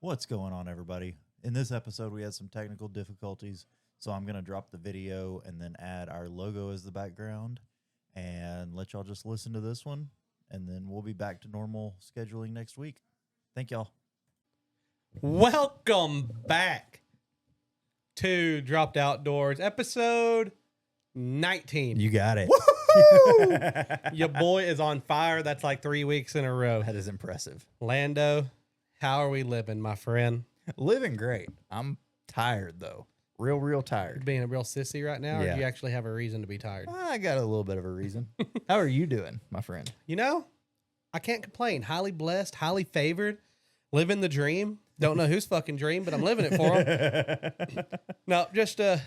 What's going on, everybody? In this episode, we had some technical difficulties, so I'm going to drop the video and then add our logo as the background and let y'all just listen to this one, and then we'll be back to normal scheduling next week. Thank y'all. Welcome back to Dropped Outdoors, episode 19. You got it. Your boy is on fire. That's like 3 weeks in a row. That is impressive. Lando, how are we living, my friend? Living great. I'm tired, though. Real tired. Being a real sissy right now, or do you actually have a reason to be tired? I got a little bit of a reason. How are you doing, my friend? You know, I can't complain. Highly blessed, highly favored, living the dream. Don't know whose fucking dream, but I'm living it for him. No, just a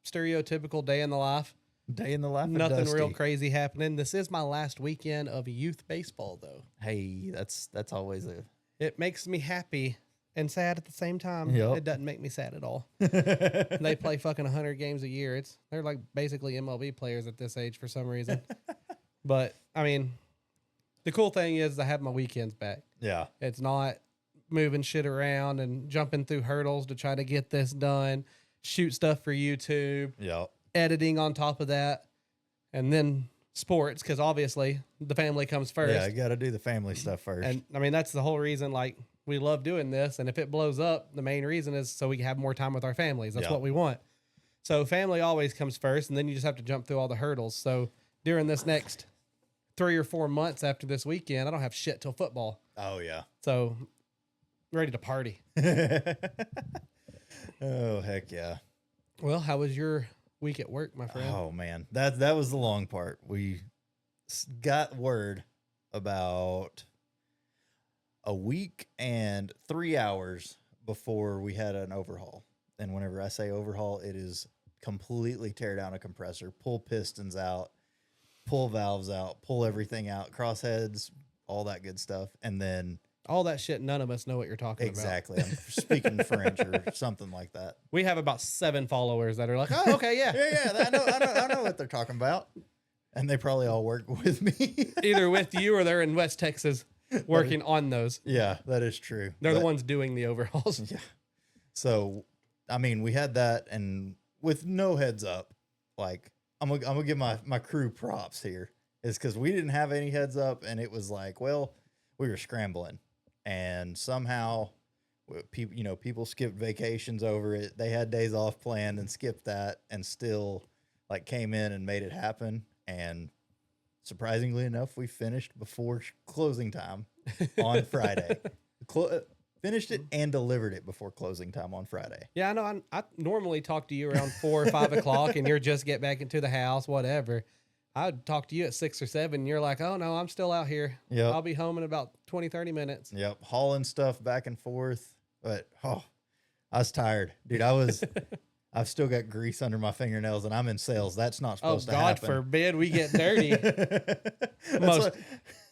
stereotypical day in the life. Day in the life of Nothing Dusty. real crazy happening. This is my last weekend of youth baseball, though. Hey, that's always a... It makes me happy and sad at the same time. Yep. It doesn't make me sad at all. They play fucking 100 games a year. They're like basically MLB players at this age for some reason. But, I mean, the cool thing is I have my weekends back. Yeah. It's not moving shit around and jumping through hurdles to try to get this done, shoot stuff for YouTube, Yep. editing on top of that, and then sports, because obviously the family comes first. Yeah, you got to do the family stuff first. And I mean, that's the whole reason, like, we love doing this. And if it blows up, the main reason is so we can have more time with our families. That's what we want. So family always comes first, and then you just have to jump through all the hurdles. So during this next 3 or 4 months after this weekend, I don't have shit till football. Oh, yeah. So ready to party. Oh, heck yeah. Well, how was your week at work, my friend? Oh, man. That was the long part. We got word about a week and 3 hours before we had an overhaul. And whenever I say overhaul, it is completely tear down a compressor, pull pistons out, pull valves out, pull everything out, crossheads, all that good stuff. And then All that shit, none of us know what you're talking exactly. I'm speaking French or something like that. We have about 7 followers that are like, oh, okay, yeah. I know what they're talking about. And they probably all work with me. Either with you or they're in West Texas working on those. Yeah, that is true. They're the ones doing the overhauls. Yeah. So, I mean, we had that, and with no heads up, like, I'm gonna give my crew props here, is because we didn't have any heads up, and it was like, well, we were scrambling. And somehow, people skipped vacations over it. They had days off planned and skipped that, and still, like, came in and made it happen. And surprisingly enough, we finished before closing time on Friday. Finished it and delivered it before closing time on Friday. Yeah, I know. I normally talk to you around 4 or 5 o'clock, and you're just get back into the house, whatever. I'd talk to you at 6 or 7, and you're like, oh, no, I'm still out here. Yep. I'll be home in about 20, 30 minutes. Yep. Hauling stuff back and forth. But, I was tired. Dude, I've still got grease under my fingernails, and I'm in sales. That's not supposed to happen. God forbid we get dirty.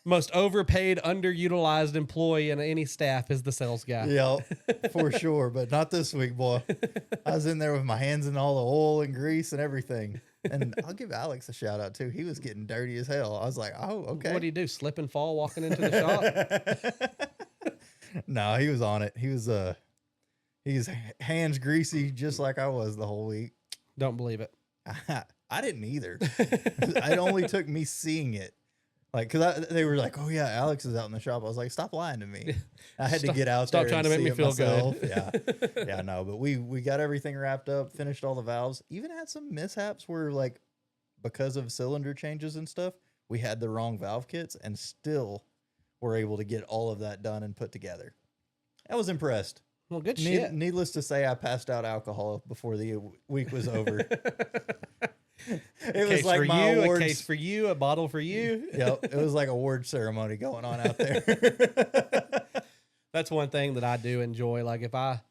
Most overpaid, underutilized employee in any staff is the sales guy. Yeah, for sure. But not this week, boy. I was in there with my hands in all the oil and grease and everything. And I'll give Alex a shout out too. He was getting dirty as hell. I was like, oh, okay. What do you do? Slip and fall walking into the shop? No, he was on it. He's hands greasy just like I was the whole week. Don't believe it. I didn't either. It only took me seeing it. Like, because they were like, oh, yeah, Alex is out in the shop. I was like, stop lying to me. I had to get out there. Stop trying to make me feel good. Yeah. Yeah, no, but we got everything wrapped up, finished all the valves, even had some mishaps where, like, because of cylinder changes and stuff, we had the wrong valve kits and still were able to get all of that done and put together. I was impressed. Well, good shit. Needless to say, I passed out alcohol before the week was over. It was like for my you, awards. a case for you, a bottle for you. Yep, it was like award ceremony going on out there. That's one thing that I do enjoy. Like if I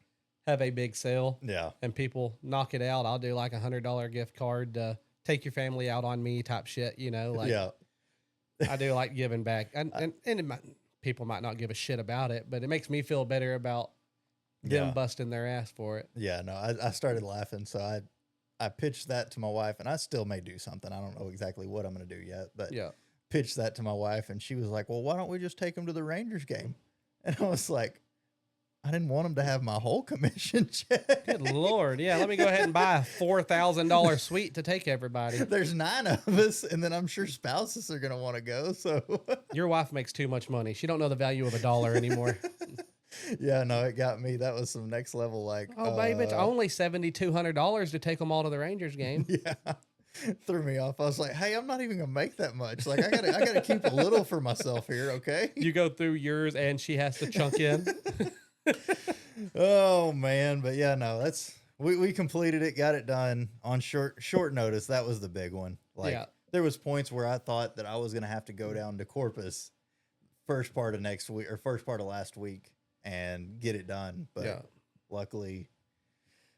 have a big sale, Yeah, and people knock it out, I'll do like $100 gift card to take your family out on me type shit. Like yeah, I do like giving back, and people might not give a shit about it, but it makes me feel better about them busting their ass for it. yeah. No, I started laughing, so I pitched that to my wife, and I still may do something. I don't know exactly what I'm going to do yet, but Yeah. pitched that to my wife, and she was like, well, why don't we just take them to the Rangers game? And I was like, I didn't want them to have my whole commission check. Good Lord. Yeah, let me go ahead and buy a $4,000 suite to take everybody. There's 9 of us, and then I'm sure spouses are going to want to go. So your wife makes too much money. She don't know the value of $1 anymore. Yeah, no, it got me. That was some next level. Like, oh, babe, it's only $7,200 to take them all to the Rangers game. Yeah. Threw me off. I was like, hey, I'm not even gonna make that much. Like, I gotta keep a little for myself here, okay? You go through yours and she has to chunk in. Oh man, but yeah, no, we completed it, got it done on short notice. That was the big one. Like, yeah. There was points where I thought that I was gonna have to go down to Corpus first part of next week or first part of last week and get it done. But yeah. Luckily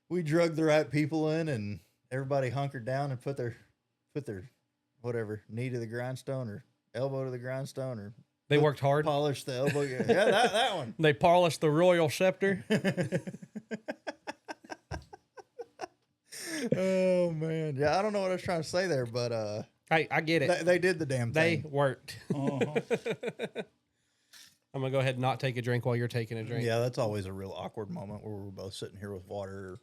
we drug the right people in and everybody hunkered down and put their whatever knee to the grindstone or elbow to the grindstone or they worked hard. Polished the elbow. Yeah, that one. They polished the royal scepter. Oh man. Yeah, I don't know what I was trying to say there, but hey, I get it. They did the damn thing. They worked. Uh-huh. I'm gonna go ahead and not take a drink while you're taking a drink. Yeah, that's always a real awkward moment where we're both sitting here with water or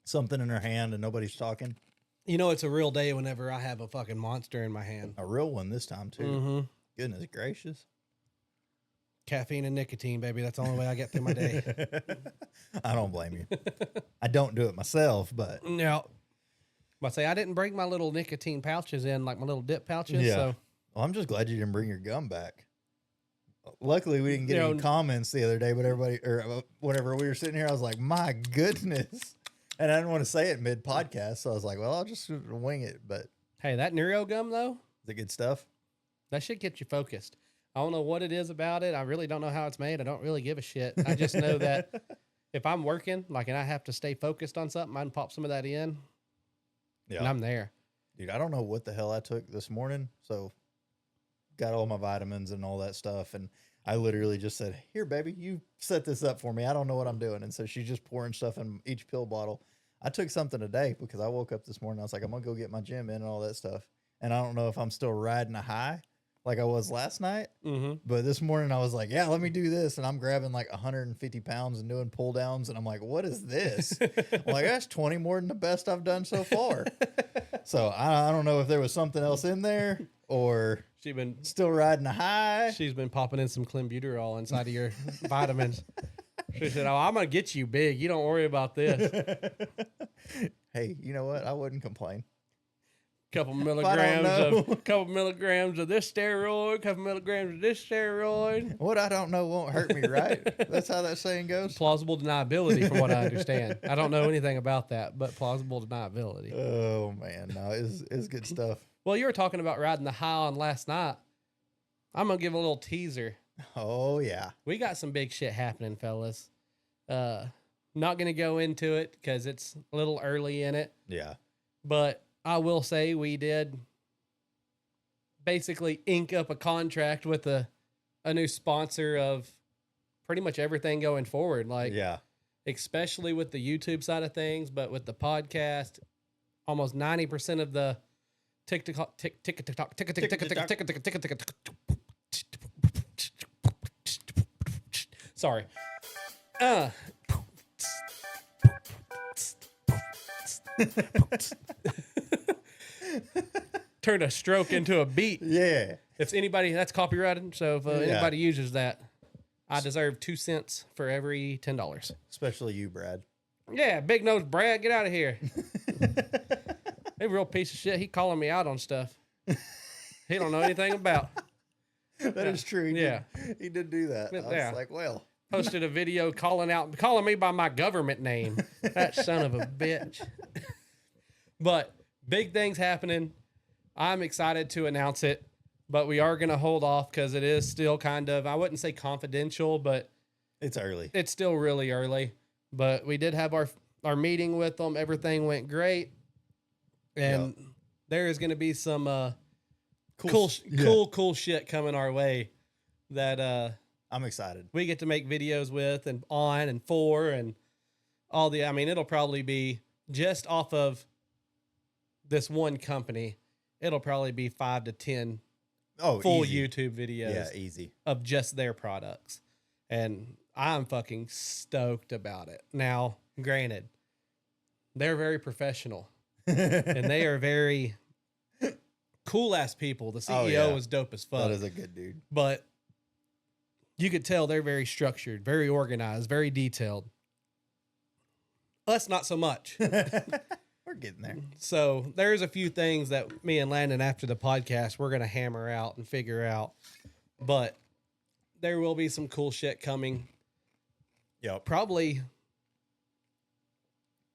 something in our hand and nobody's talking. You know, it's a real day whenever I have a fucking monster in my hand. A real one this time too. Mm-hmm. Goodness gracious. Caffeine and nicotine, baby. That's the only way I get through my day. I don't blame you. I don't do it myself, but no. But say I didn't bring my little nicotine pouches in, like my little dip pouches. Yeah. So well, I'm just glad you didn't bring your gum back. Luckily, we didn't get any comments the other day, but everybody, or whenever we were sitting here, I was like, my goodness. And I didn't want to say it mid podcast. So I was like, well, I'll just wing it. But hey, that Neuro gum, though, the good stuff. That should get you focused. I don't know what it is about it. I really don't know how it's made. I don't really give a shit. I just know that if I'm working, like, and I have to stay focused on something, I can pop some of that in. Yeah. And I'm there. Dude, I don't know what the hell I took this morning. So got all my vitamins and all that stuff. And I literally just said, here, baby, you set this up for me. I don't know what I'm doing. And so she's just pouring stuff in each pill bottle. I took something today because I woke up this morning. I was like, I'm going to go get my gym in and all that stuff. And I don't know if I'm still riding a high like I was last night. Mm-hmm. But this morning I was like, yeah, let me do this. And I'm grabbing like 150 pounds and doing pull downs. And I'm like, what is this? I'm like, that's 20 more than the best I've done so far. So I don't know if there was something else in there or she's been still riding a high. She's been popping in some clenbuterol inside of your vitamins. She said, oh, I'm going to get you big. You don't worry about this. Hey, you know what? I wouldn't complain. Couple milligrams of this steroid, couple milligrams of this steroid. What I don't know won't hurt me, right? That's how that saying goes. Plausible deniability, from what I understand. I don't know anything about that, but plausible deniability. Oh man, no, it's good stuff. Well, you were talking about riding the high on last night. I'm gonna give a little teaser. Oh yeah, we got some big shit happening, fellas. Not gonna go into it because it's a little early in it. Yeah, but I will say we did basically ink up a contract with a new sponsor of pretty much everything going forward. Like, yeah, especially with the YouTube side of things, but with the podcast, almost 90% of the TikTok. Sorry. Turned a stroke into a beat. Yeah. If anybody, that's copyrighted. So if anybody uses that, I deserve 2 cents for every $10. Especially you, Brad. Yeah, big nose Brad, get out of here. A real piece of shit. He calling me out on stuff he don't know anything about. That is true. He did do that. I was like, well. Posted a video calling me by my government name. That son of a bitch. But big things happening. I'm excited to announce it, but we are going to hold off because it is still kind of, I wouldn't say confidential, but it's early. It's still really early. But we did have our meeting with them. Everything went great. And there is going to be some cool shit coming our way that I'm excited. We get to make videos with and on and for and all the, I mean, it'll probably be just off of this one company. It'll probably be 5 to 10 full easy. YouTube videos. Yeah, easy. Of just their products. And I'm fucking stoked about it. Now, granted, they're very professional and they are very cool ass people. The CEO is dope as fuck. That is a good dude. But you could tell they're very structured, very organized, very detailed. Us, not so much. We're getting there. So there's a few things that me and Landon after the podcast, we're going to hammer out and figure out. But there will be some cool shit coming. Yep. Probably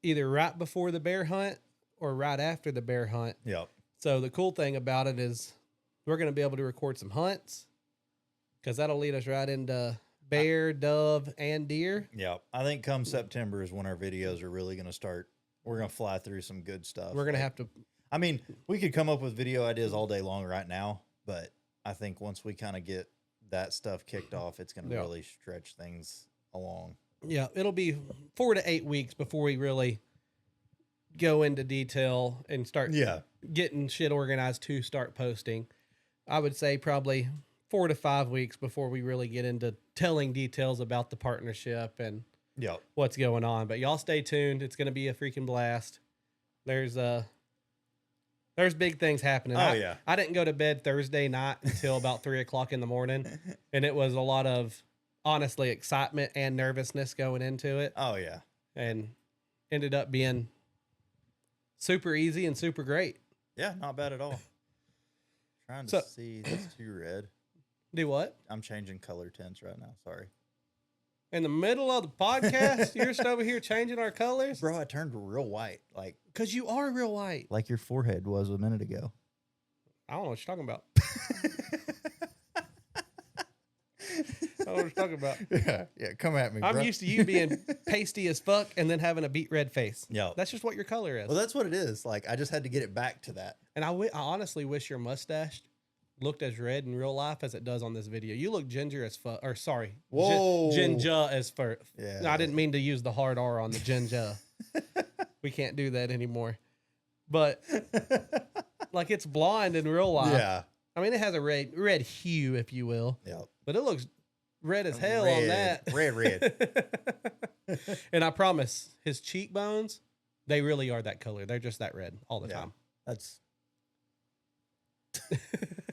either right before the bear hunt or right after the bear hunt. Yep. So the cool thing about it is we're going to be able to record some hunts because that'll lead us right into bear, dove, and deer. Yep. I think come September is when our videos are really going to start. We're going to fly through some good stuff. We're going to have to. I mean, we could come up with video ideas all day long right now, but I think once we kind of get that stuff kicked off, it's going to really stretch things along. Yeah, it'll be 4 to 8 weeks before we really go into detail and start getting shit organized to start posting. I would say probably 4 to 5 weeks before we really get into telling details about the partnership and what's going on. But y'all stay tuned. It's going to be a freaking blast. There's big things happening. I didn't go to bed Thursday night until about 3 o'clock in the morning, and it was a lot of honestly excitement and nervousness going into it. Oh yeah, and ended up being super easy and super great. Yeah, not bad at all. Trying to see that's too red. Do what? I'm changing color tints right now. Sorry. In the middle of the podcast, you're just over here changing our colors? Bro, I turned real white. Like, because you are real white. Like your forehead was a minute ago. I don't know what you're talking about. I don't know what you're talking about. Yeah, come at me, I'm bro. used to you being pasty as fuck and then having a beet red face. Yeah. That's just what your color is. Well, that's what it is. Like, I just had to get it back to that. And I honestly wish your mustache looked as red in real life as it does on this video. You look ginger as fuck. Or sorry. Whoa. Ginger as fuck. Yeah. No, I didn't mean to use the hard R on the ginger. We can't do that anymore. But like it's blonde in real life. Yeah. I mean, it has a red hue, if you will. Yeah. But it looks red as hell on that. Red. And I promise, his cheekbones, they really are that color. They're just that red all the time. That's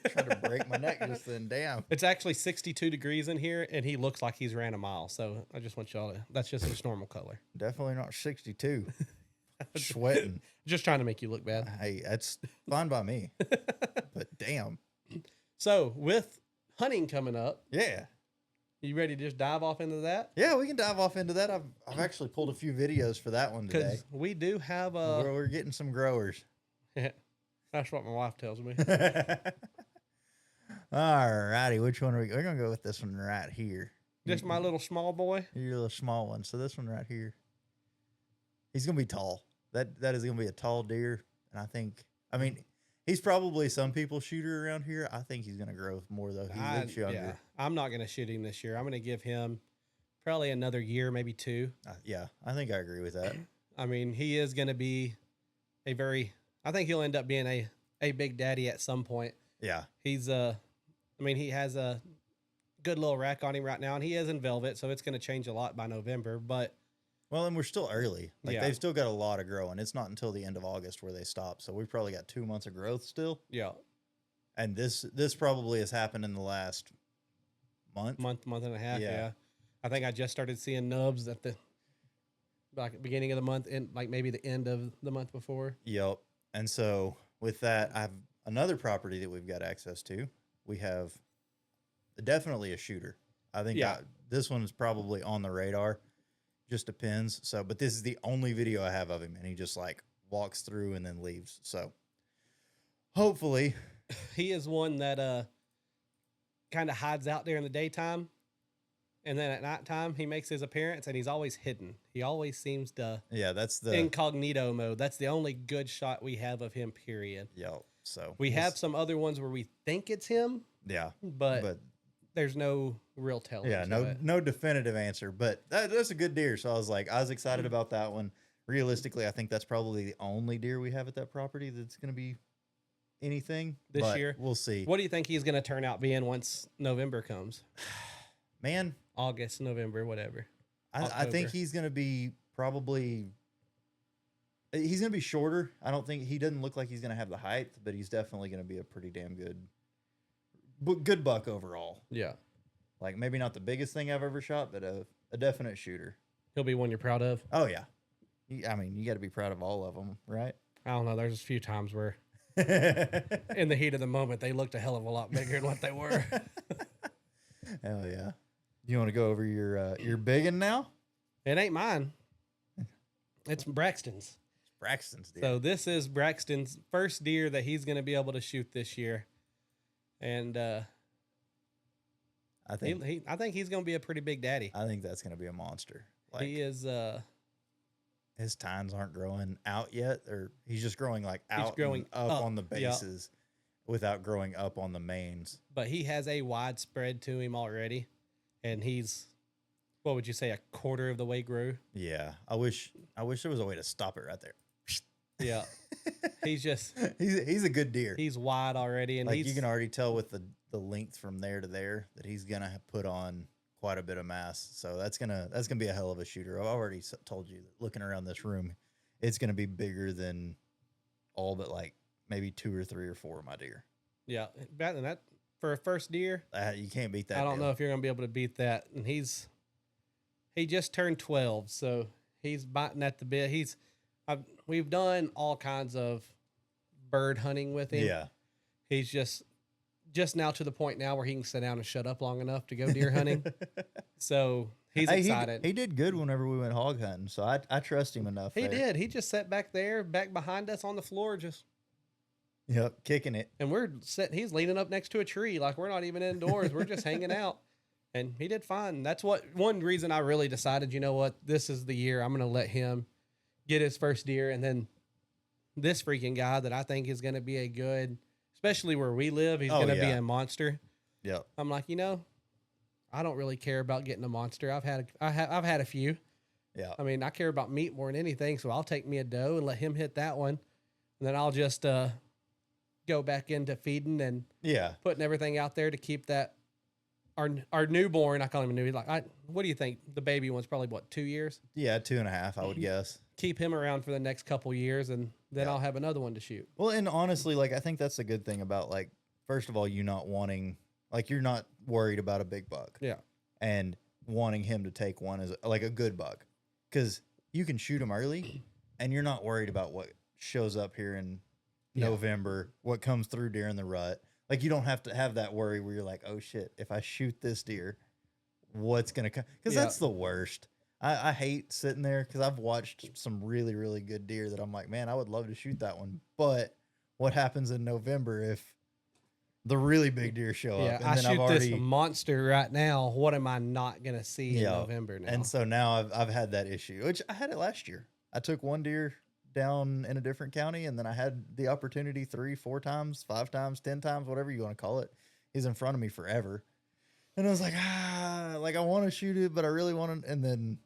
trying to break my neck just then. Damn. It's actually 62 degrees in here, and he looks like he's ran a mile. So I just want y'all to, that's just his normal color. Definitely not 62. Sweating. Just trying to make you look bad. Hey, that's fine by me. But damn. So with hunting coming up. Yeah. You ready to just dive off into that? Yeah, we can dive off into that. I've actually pulled a few videos for that one today. We do have we're getting some growers. That's what my wife tells me. All righty, which one are we're gonna go with this one right here. Just my little small boy. Your little small one. So this one right here. He's gonna be tall. That is gonna be a tall deer, and I mean, he's probably some people's shooter around here. I think he's gonna grow more though. He looks younger. Yeah, I'm not gonna shoot him this year. I'm gonna give him probably another year, maybe 2. Yeah, I think I agree with that. I mean, he is gonna be I think he'll end up being a big daddy at some point. Yeah. He's I mean, he has a good little rack on him right now, and he is in velvet, so it's gonna change a lot by November. But well, and we're still early. Like they've still got a lot of growing. It's not until the end of August where they stop. So we've probably got 2 months of growth still. Yeah. And this probably has happened in the last month and a half. Yeah. I think I just started seeing nubs at the beginning of the month and like maybe the end of the month before. Yep. And so with that, I have another property that we've got access to. We have definitely a shooter. I think this one is probably on the radar. Just depends. So, but this is the only video I have of him, and he just like walks through and then leaves. So hopefully he is one that kind of hides out there in the daytime, and then at nighttime he makes his appearance, and he's always hidden. He always seems to that's the incognito mode. That's the only good shot we have of him, period. So we have some other ones where we think it's him. But there's no real telling. No definitive answer, but that's a good deer. So I was excited about that one. Realistically, I think that's probably the only deer we have at that property that's going to be anything this year. We'll see. What do you think he's going to turn out being once November comes? Man, August, November, whatever. I think he's going to be he's going to be shorter. I don't think he doesn't look like he's going to have the height, but he's definitely going to be a pretty damn good buck overall. Yeah. Like maybe not the biggest thing I've ever shot, but a definite shooter. He'll be one you're proud of. Oh yeah. I mean, you got to be proud of all of them, right? I don't know. There's a few times where in the heat of the moment, they looked a hell of a lot bigger than what they were. Hell yeah. You want to go over your big one now? It ain't mine. It's Braxton's. Braxton's deer. So this is Braxton's first deer that he's going to be able to shoot this year. And I think he's going to be a pretty big daddy. I think that's going to be a monster. Like, he is. His tines aren't growing out yet, or he's just growing like out, he's growing up on the bases without growing up on the mains. But he has a wide spread to him already, and he's, what would you say, a quarter of the way grew? Yeah, I wish there was a way to stop it right there. Yeah, he's just he's a good deer. He's wide already, and like you can already tell with the length from there to there that he's gonna put on quite a bit of mass. So that's gonna be a hell of a shooter. I've already told you that looking around this room, it's gonna be bigger than all but like maybe 2 or 3 or 4 of my deer. Yeah, better than that for a first deer. You can't beat that. I don't know if you're gonna be able to beat that. And he just turned 12, so he's biting at the bit. We've done all kinds of bird hunting with him. Yeah, he's just now to the point now where he can sit down and shut up long enough to go deer hunting. So he's excited. He did good whenever we went hog hunting, so I trust him enough. He did. He just sat back there, back behind us on the floor, just kicking it. And he's leaning up next to a tree, like we're not even indoors. We're just hanging out. And he did fine. That's one reason I really decided, you know what, this is the year I'm going to let him get his first deer. And then this freaking guy that I think is going to be a good, especially where we live, he's going to be a monster. Yeah. I'm like, I don't really care about getting a monster. I've had a few. Yeah. I mean, I care about meat more than anything, so I'll take me a doe and let him hit that one. And then I'll just go back into feeding and putting everything out there to keep that our newborn. I call him a new. What do you think? The baby one's probably 2 years? Yeah, 2.5, I would guess. Keep him around for the next couple years, and then I'll have another one to shoot. Well, and honestly, like I think that's the good thing about, like, first of all, you not wanting, like, you're not worried about a big buck. Yeah. And wanting him to take one is like a good buck, because you can shoot him early, and you're not worried about what shows up here in November, what comes through during the rut. Like, you don't have to have that worry where you're like, oh shit, if I shoot this deer, what's gonna come? Because that's the worst. I hate sitting there, because I've watched some really, really good deer that I'm like, man, I would love to shoot that one. But what happens in November if the really big deer show up? And I shoot this monster right now. What am I not gonna see in November now? And so now I've had that issue, which I had it last year. I took one deer down in a different county, and then I had the opportunity 3, 4 times, 5 times, 10 times, whatever you want to call it. He's in front of me forever. And I was like, I want to shoot it, but I really want to. And then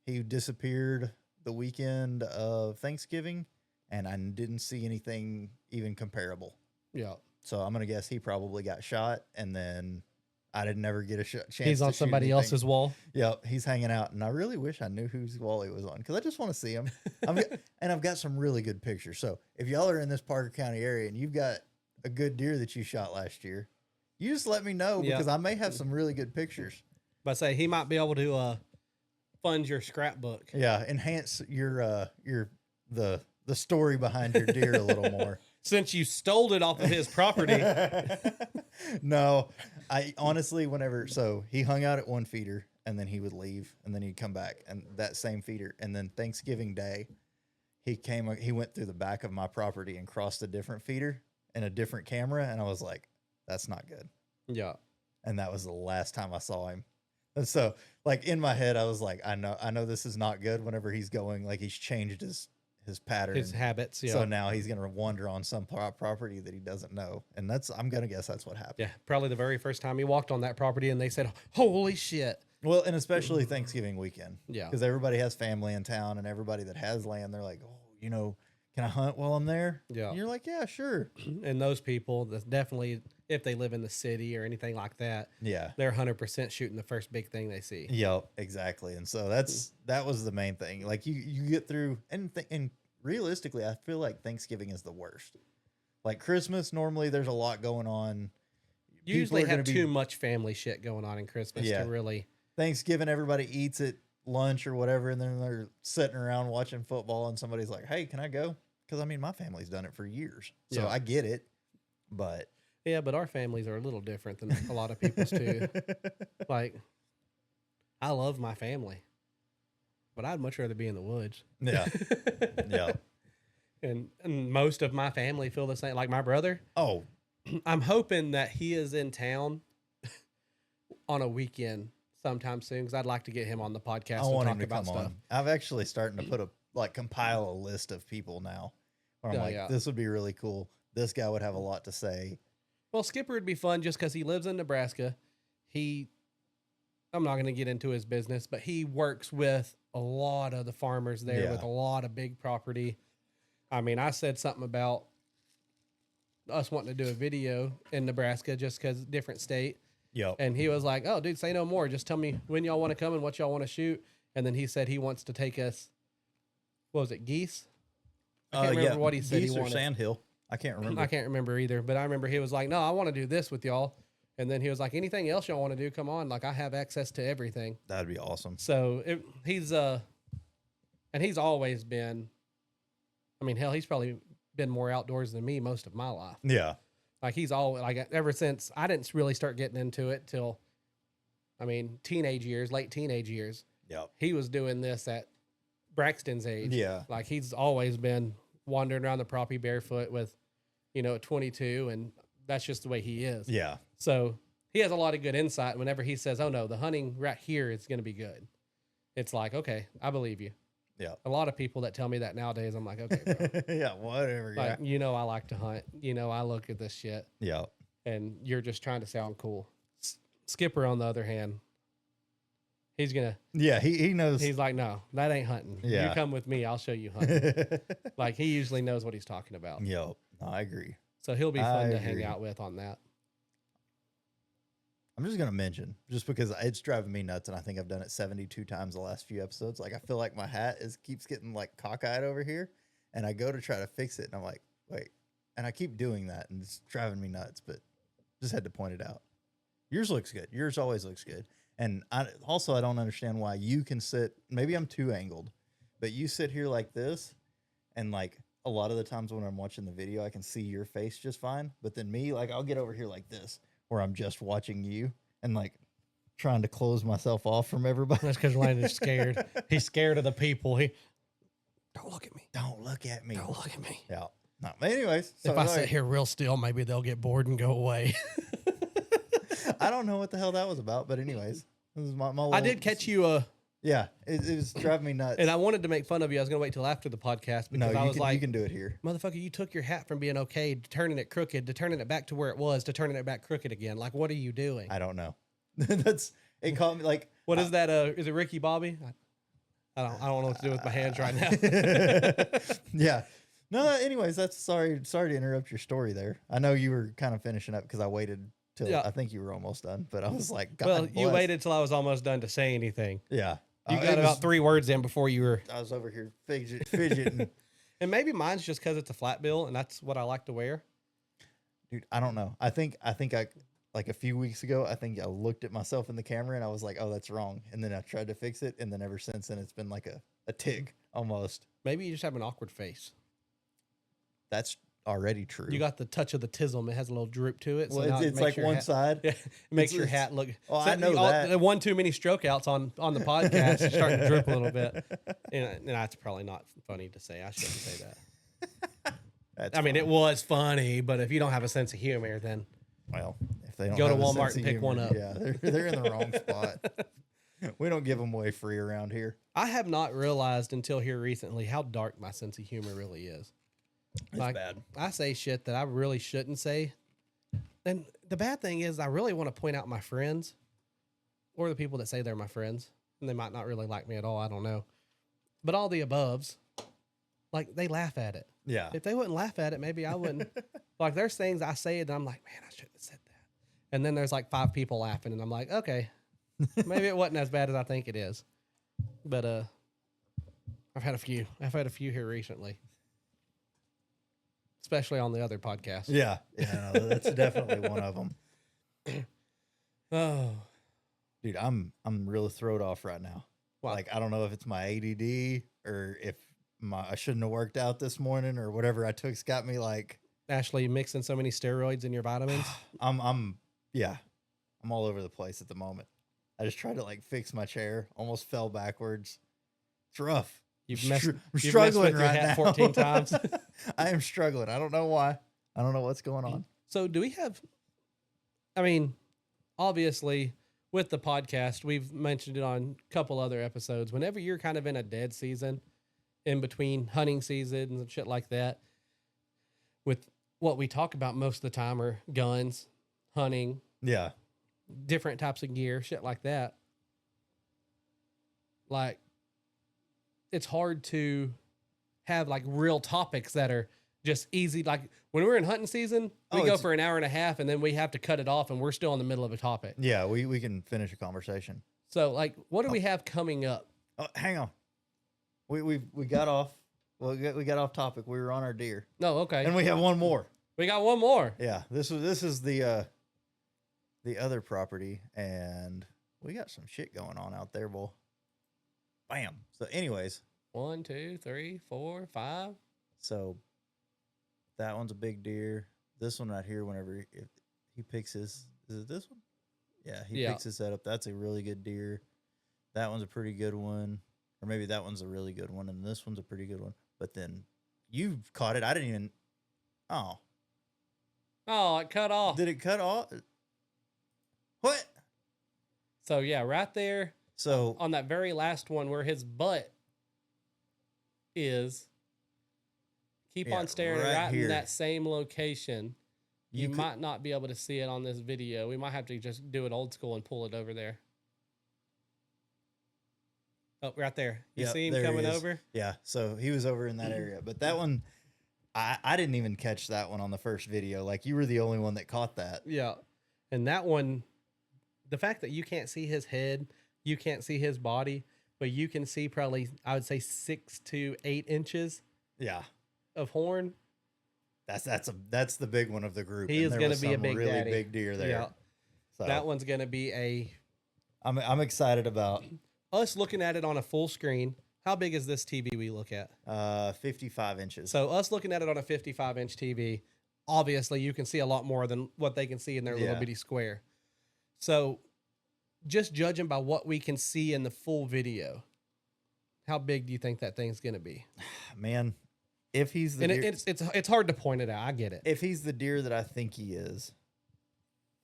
he disappeared the weekend of Thanksgiving, and I didn't see anything even comparable. Yeah. So I'm going to guess he probably got shot, and then I didn't ever get a chance. He's on somebody else's wall. Yep, he's hanging out, and I really wish I knew whose wall he was on, because I just want to see him. And I've got some really good pictures. So if y'all are in this Parker County area and you've got a good deer that you shot last year, you just let me know, because I may have some really good pictures. But say he might be able to fund your scrapbook. Yeah, enhance your the story behind your deer a little more. Since you stole it off of his property. No, I honestly, so he hung out at one feeder, and then he would leave, and then he'd come back, and that same feeder. And then Thanksgiving Day, he went through the back of my property and crossed a different feeder and a different camera. And I was like, that's not good. Yeah. And that was the last time I saw him. And so, like, in my head, I was like, I know this is not good. Whenever he's going, like, he's changed his pattern, his habits. Yeah. So now he's going to wander on some property that he doesn't know. And I'm going to guess that's what happened. Yeah. Probably the very first time he walked on that property, and they said, holy shit. Well, and especially Thanksgiving weekend. Yeah. Because everybody has family in town, and everybody that has land, they're like, oh, can I hunt while I'm there? Yeah. And you're like, yeah, sure. And those people, that's definitely if they live in the city or anything like that, Yeah. they're 100% shooting the first big thing they see. Yep, exactly. And so that was the main thing. Like you get through and realistically, I feel like Thanksgiving is the worst. Like Christmas, normally there's a lot going on. You usually have too much family shit going on in Christmas to really. Thanksgiving, everybody eats at lunch or whatever, and then they're sitting around watching football, and somebody's like, "Hey, can I go?" Because I mean, my family's done it for years, so I get it. But yeah, but our families are a little different than a lot of people's too. Like, I love my family, but I'd much rather be in the woods. Yeah, yeah. And most of my family feel the same. Like my brother. Oh, I'm hoping that he is in town on a weekend sometime soon because I'd like to get him on the podcast. I want talk him to about come stuff. on. I'm actually starting to put compile a list of people now. Where I'm this would be really cool. This guy would have a lot to say. Well, Skipper would be fun just because he lives in Nebraska. I'm not going to get into his business, but he works with a lot of the farmers there with a lot of big property. I mean, I said something about us wanting to do a video in Nebraska just because different state. Yep. And he was like, "Oh, dude, say no more. Just tell me when y'all want to come and what y'all want to shoot." And then he said he wants to take us. What was it, geese? I can't remember what he said. Geese he or wanted. sandhill. I can't remember. I can't remember either. But I remember he was like, "No, I want to do this with y'all." And then he was like, "Anything else y'all want to do? Come on. Like I have access to everything." That'd be awesome. So he's always been. I mean, hell, he's probably been more outdoors than me most of my life. Yeah. Like he's always like ever since I didn't really start getting into it till, I mean, late teenage years. Yep. He was doing this at Braxton's age. Yeah. Like he's always been wandering around the property barefoot with, a 22, and that's just the way he is. Yeah. So he has a lot of good insight whenever he says, "Oh no, the hunting right here is going to be good." It's like, okay, I believe you. Yeah. A lot of people that tell me that nowadays, I'm like, okay, bro. Yeah, whatever. Like, I like to hunt. I look at this shit. Yeah. And you're just trying to sound cool. Skipper, on the other hand, he's going to. Yeah, he knows. He's like, "No, that ain't hunting. Yeah. You come with me, I'll show you hunting." Like, he usually knows what he's talking about. Yep. I agree. So he'll be fun to hang out with on that. I'm just going to mention, just because it's driving me nuts, and I think I've done it 72 times the last few episodes. Like, I feel like my hat keeps getting, like, cockeyed over here, and I go to try to fix it, and I'm like, wait. And I keep doing that, and it's driving me nuts, but just had to point it out. Yours looks good. Yours always looks good. And I don't understand why you can sit, maybe I'm too angled, but you sit here like this, and, like, a lot of the times when I'm watching the video, I can see your face just fine. But then me, like, I'll get over here like this, where I'm just watching you and like trying to close myself off from everybody. That's because Landon's scared. He's scared of the people. Don't look at me. Don't look at me. Don't look at me. Yeah. No. Anyways, so if I sit here real still, maybe they'll get bored and go away. I don't know what the hell that was about, but anyways, this is my I did catch you. Yeah, it was driving me nuts. And I wanted to make fun of you. I was going to wait till after the podcast because I was like, you can do it here. "Motherfucker, you took your hat from being okay to turning it crooked, to turning it back to where it was, to turning it back crooked again. Like, what are you doing?" I don't know. It caught me like. What is that? Is it Ricky Bobby? I don't know what to do with my hands right now. Yeah. No. Anyways, sorry to interrupt your story there. I know you were kind of finishing up because I waited till I think you were almost done, but I was like, God bless. You waited till I was almost done to say anything. Yeah. You got about 3 words in before you were. I was over here fidgeting. And maybe mine's just because it's a flat bill and that's what I like to wear. Dude, I don't know. I think I like a few weeks ago, I think I looked at myself in the camera and I was like, "Oh, that's wrong." And then I tried to fix it, and then ever since then, it's been like a tig almost. Maybe you just have an awkward face. That's already true. You got the touch of the tism. It has a little droop to it. So well, it's like one side. Yeah, it makes your hat look. Oh, so I know that. The one too many stroke outs on the podcast is starting to droop a little bit. And that's probably not funny to say. I shouldn't say that. I mean, it was funny, but if you don't have a sense of humor, then well, if they don't go to Walmart and pick one up. Yeah, they're in the wrong spot. We don't give them away free around here. I have not realized until here recently how dark my sense of humor really is. It's like, bad. I say shit that I really shouldn't say. And the bad thing is I really want to point out my friends or the people that say they're my friends. And they might not really like me at all. I don't know. But all the aboves. like they laugh at it. Yeah. If they wouldn't laugh at it, maybe I wouldn't. Like there's things I say and I'm like, man, I shouldn't have said that. And then there's like 5 people laughing and I'm like, okay, maybe it wasn't as bad as I think it is. But I've had a few here recently. Especially on the other podcast. Yeah. Yeah, no, that's definitely one of them. Oh, Dude, I'm really thrown off right now. wow. Like, I don't know if it's my ADD or if I shouldn't have worked out this morning or whatever I took's got me like. Ashley, mixing so many steroids in your vitamins. I'm all over the place at the moment. I just tried to like fix my chair, almost fell backwards. It's rough. You've I'm messed struggling with your right hat now. 14 times. I am struggling. I don't know why. I don't know what's going on. So do we have, I mean, obviously with the podcast, we've mentioned it on a couple other episodes. Whenever you're kind of in a dead season, in between hunting seasons and shit like that, with what we talk about most of the time are guns, hunting, Yeah. different types of gear, shit like that. Like, it's hard to have like real topics that are just easy. Like when we're in hunting season, we go for an hour and a half and then we have to cut it off and we're still in the middle of a topic. Yeah, we can finish a conversation. So like, what do we have coming up? Oh, hang on. We got off. Well, we got off topic. We were on our deer. No, okay. And we have one more. We got one more. Yeah, this is the other property, and we got some shit going on out there, boy. Bam. So, anyways, 1, 2, 3, 4, 5. So that one's a big deer. This one right here, whenever he picks his, is it this one? Yeah, he picks his setup. That's a really good deer. That one's a pretty good one, or maybe that one's a really good one, and this one's a pretty good one. But then you've caught it. I didn't even. Oh, it cut off. did it cut off? What? So yeah, right there. So On that very last one where his butt is, keep on staring right in that same location. You might not be able to see it on this video. We might have to just do it old school and pull it over there. Oh, right there. You see him coming over? Yeah, so he was over in that area. But that one, I didn't even catch that one on the first video. Like, you were the only one that caught that. Yeah. And that one, the fact that you can't see his head, you can't see his body, but you can see probably, I would say 6 to 8 inches of horn. That's the big one of the group. He is going to be a big really daddy. Big deer there. Yeah. So That one's going to be a... I'm excited about us looking at it on a full screen. How big is this TV we look at? 55 inches. So us looking at it on a 55-inch TV, obviously you can see a lot more than what they can see in their little bitty square. So just judging by what we can see in the full video, how big do you think that thing's going to be? Man, if he's the deer, it's hard to point it out. I get it. If he's the deer that I think he is,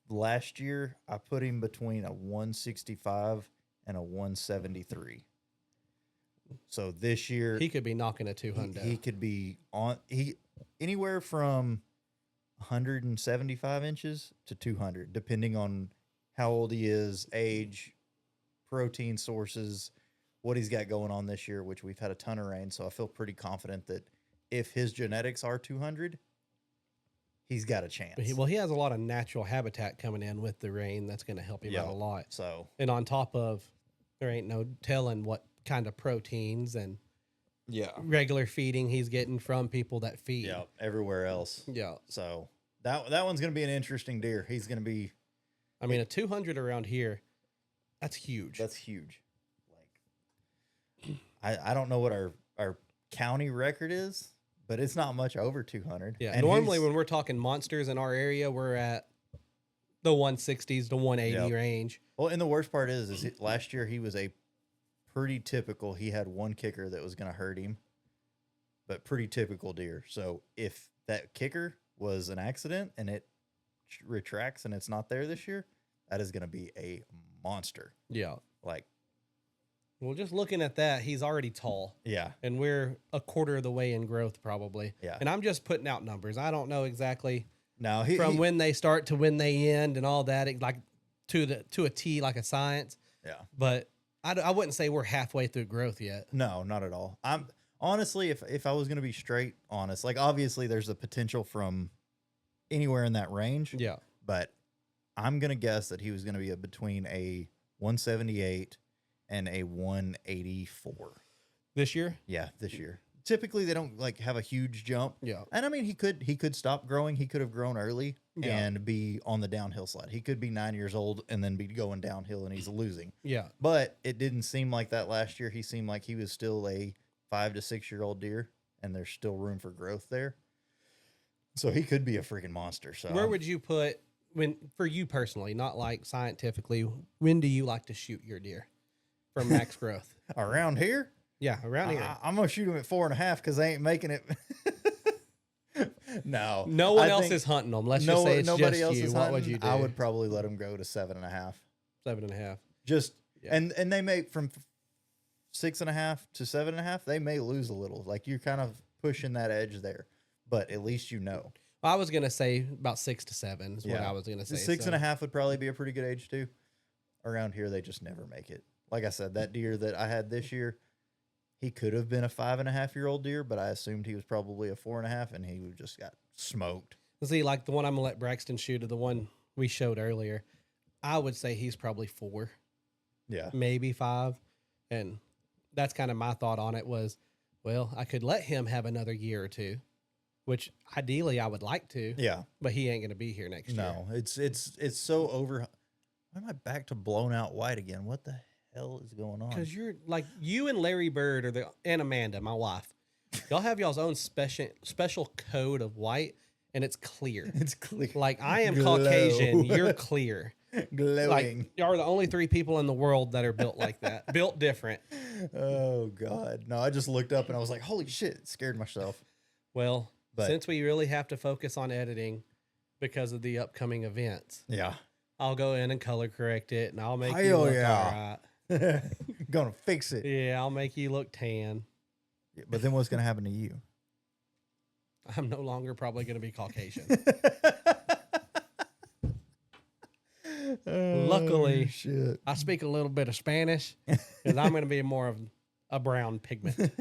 last year I put him between a 165 and a 173. So this year he could be knocking a 200. He could be on anywhere from 175 inches to 200, depending on how old he is, age, protein sources, what he's got going on this year, which we've had a ton of rain. So I feel pretty confident that if his genetics are 200, he's got a chance. He has a lot of natural habitat coming in with the rain. That's going to help him out a lot. So, and on top of, there ain't no telling what kind of proteins and regular feeding he's getting from people that feed. Yeah, everywhere else. Yeah. So that one's going to be an interesting deer. He's going to be, I mean, a 200 around here, that's huge. That's huge. Like, I don't know what our county record is, but it's not much over 200. Yeah. And normally when we're talking monsters in our area, we're at the 160s to 180 range. Well, and the worst part is last year he was a pretty typical. He had one kicker that was going to hurt him, but pretty typical deer. So if that kicker was an accident and it retracts and it's not there this year, that is going to be a monster. Yeah. Like, well, just looking at that, he's already tall. Yeah. And we're a quarter of the way in growth probably. Yeah. And I'm just putting out numbers. I don't know exactly from when they start to when they end and all that, like to a T, like a science. Yeah. But I wouldn't say we're halfway through growth yet. No, not at all. Honestly, if I was going to be straight honest, like obviously there's a potential from anywhere in that range. Yeah. But I'm going to guess that he was going to be between a 178 and a 184. This year? Yeah, this year. Typically they don't like have a huge jump. Yeah. And I mean, he could stop growing. He could have grown early and be on the downhill slide. He could be 9 years old and then be going downhill and he's losing. Yeah. But it didn't seem like that last year. He seemed like he was still a 5 to 6 year old deer and there's still room for growth there. So he could be a freaking monster. So where would you put for you personally, not like scientifically, when do you like to shoot your deer for max growth? Around here? Yeah, around here. I'm gonna shoot him at 4.5 because they ain't making it. No one else is hunting them. Let's just say it's nobody just else you. is What hunting. would you do? I would probably let him go to 7.5. 7.5. Just and they may from 6.5 to 7.5. They may lose a little. Like you're kind of pushing that edge there, but at least you know. Well, I was gonna say about 6 to 7 is what I was gonna say. 6.5 would probably be a pretty good age too. Around here, they just never make it. Like I said, that deer that I had this year, he could have been a 5.5-year-old deer, but I assumed he was probably a 4.5, and he just got smoked. See, like the one I'm gonna let Braxton shoot, or the one we showed earlier, I would say he's probably 4. Yeah, maybe 5, and that's kind of my thought on it was, well, I could let him have another year or two, which ideally I would like to. Yeah, but he ain't gonna be here next year. No, it's so over. Why am I back to blown out white again? What the hell is going on? Because you're like you and Larry Bird and Amanda, my wife. Y'all have y'all's own special code of white, and it's clear. It's clear. Like I am Caucasian, you're clear. Glowing. Like y'all are the only 3 people in the world that are built like that, built different. Oh God, no! I just looked up and I was like, "Holy shit!" Scared myself. Well, since we really have to focus on editing because of the upcoming events, yeah, I'll go in and color correct it, and I'll make you Hell look yeah. all right. Gonna fix it. Yeah, I'll make you look tan. But then what's gonna happen to you? I'm no longer probably going to be Caucasian. Luckily, shit. I speak a little bit of Spanish, because I'm going to be more of a brown pigment.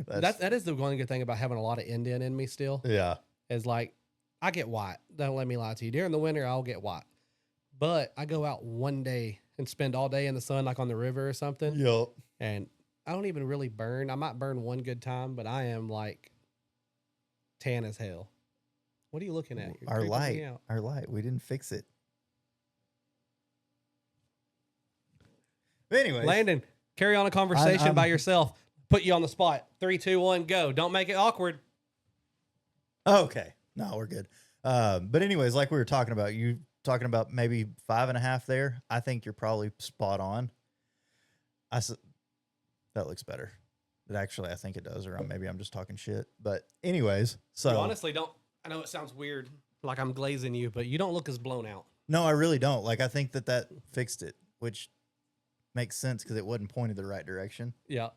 That is the one good thing about having a lot of Indian in me still. Yeah. Is like, I get white. Don't let me lie to you. During the winter, I'll get white. But I go out one day and spend all day in the sun, like on the river or something. Yep. And I don't even really burn. I might burn one good time, but I am like tan as hell. What are you looking at? Our light. We didn't fix it. But anyway, Landon, carry on a conversation by yourself. Put you on the spot. 3, 2, 1, go. Don't make it awkward. Okay. No, we're good. But anyways, like we were talking about, you talking about maybe 5.5 there. I think you're probably spot on. That looks better. But actually, I think it does, or maybe I'm just talking shit. But anyways, so You honestly don't. I know it sounds weird, like I'm glazing you, but you don't look as blown out. no, I really don't. Like, I think that fixed it, which makes sense because it wasn't pointed the right direction. Yeah.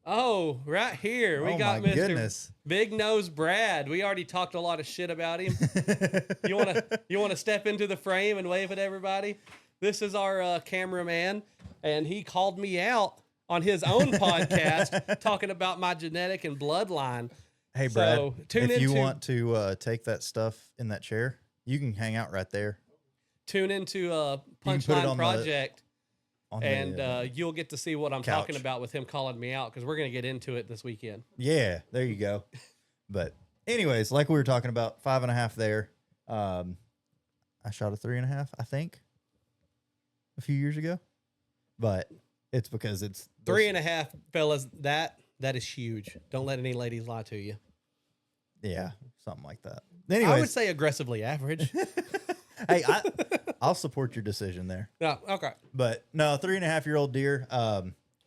Oh, right here. We got my Mr. goodness. Big Nose Brad. We already talked a lot of shit about him. You want to step into the frame and wave at everybody? This is our cameraman, and he called me out on his own podcast talking about my genetic and bloodline. Hey, Brad, So, if you want to take that stuff in that chair, you can hang out right there. Tune into put it Punchline on Project. On And the, you'll get to see what I'm couch. talking about with him calling me out, because we're going to get into it this weekend. yeah, there you go. But anyways, like we were talking about, 5.5 there. I shot a 3.5, I think, a few years ago. But it's because it's 3.5, fellas. That is huge. Don't let any ladies lie to you. Yeah, something like that. Anyways, I would say aggressively average. hey, I'll support your decision there. No, okay. But no, 3.5-year-old deer.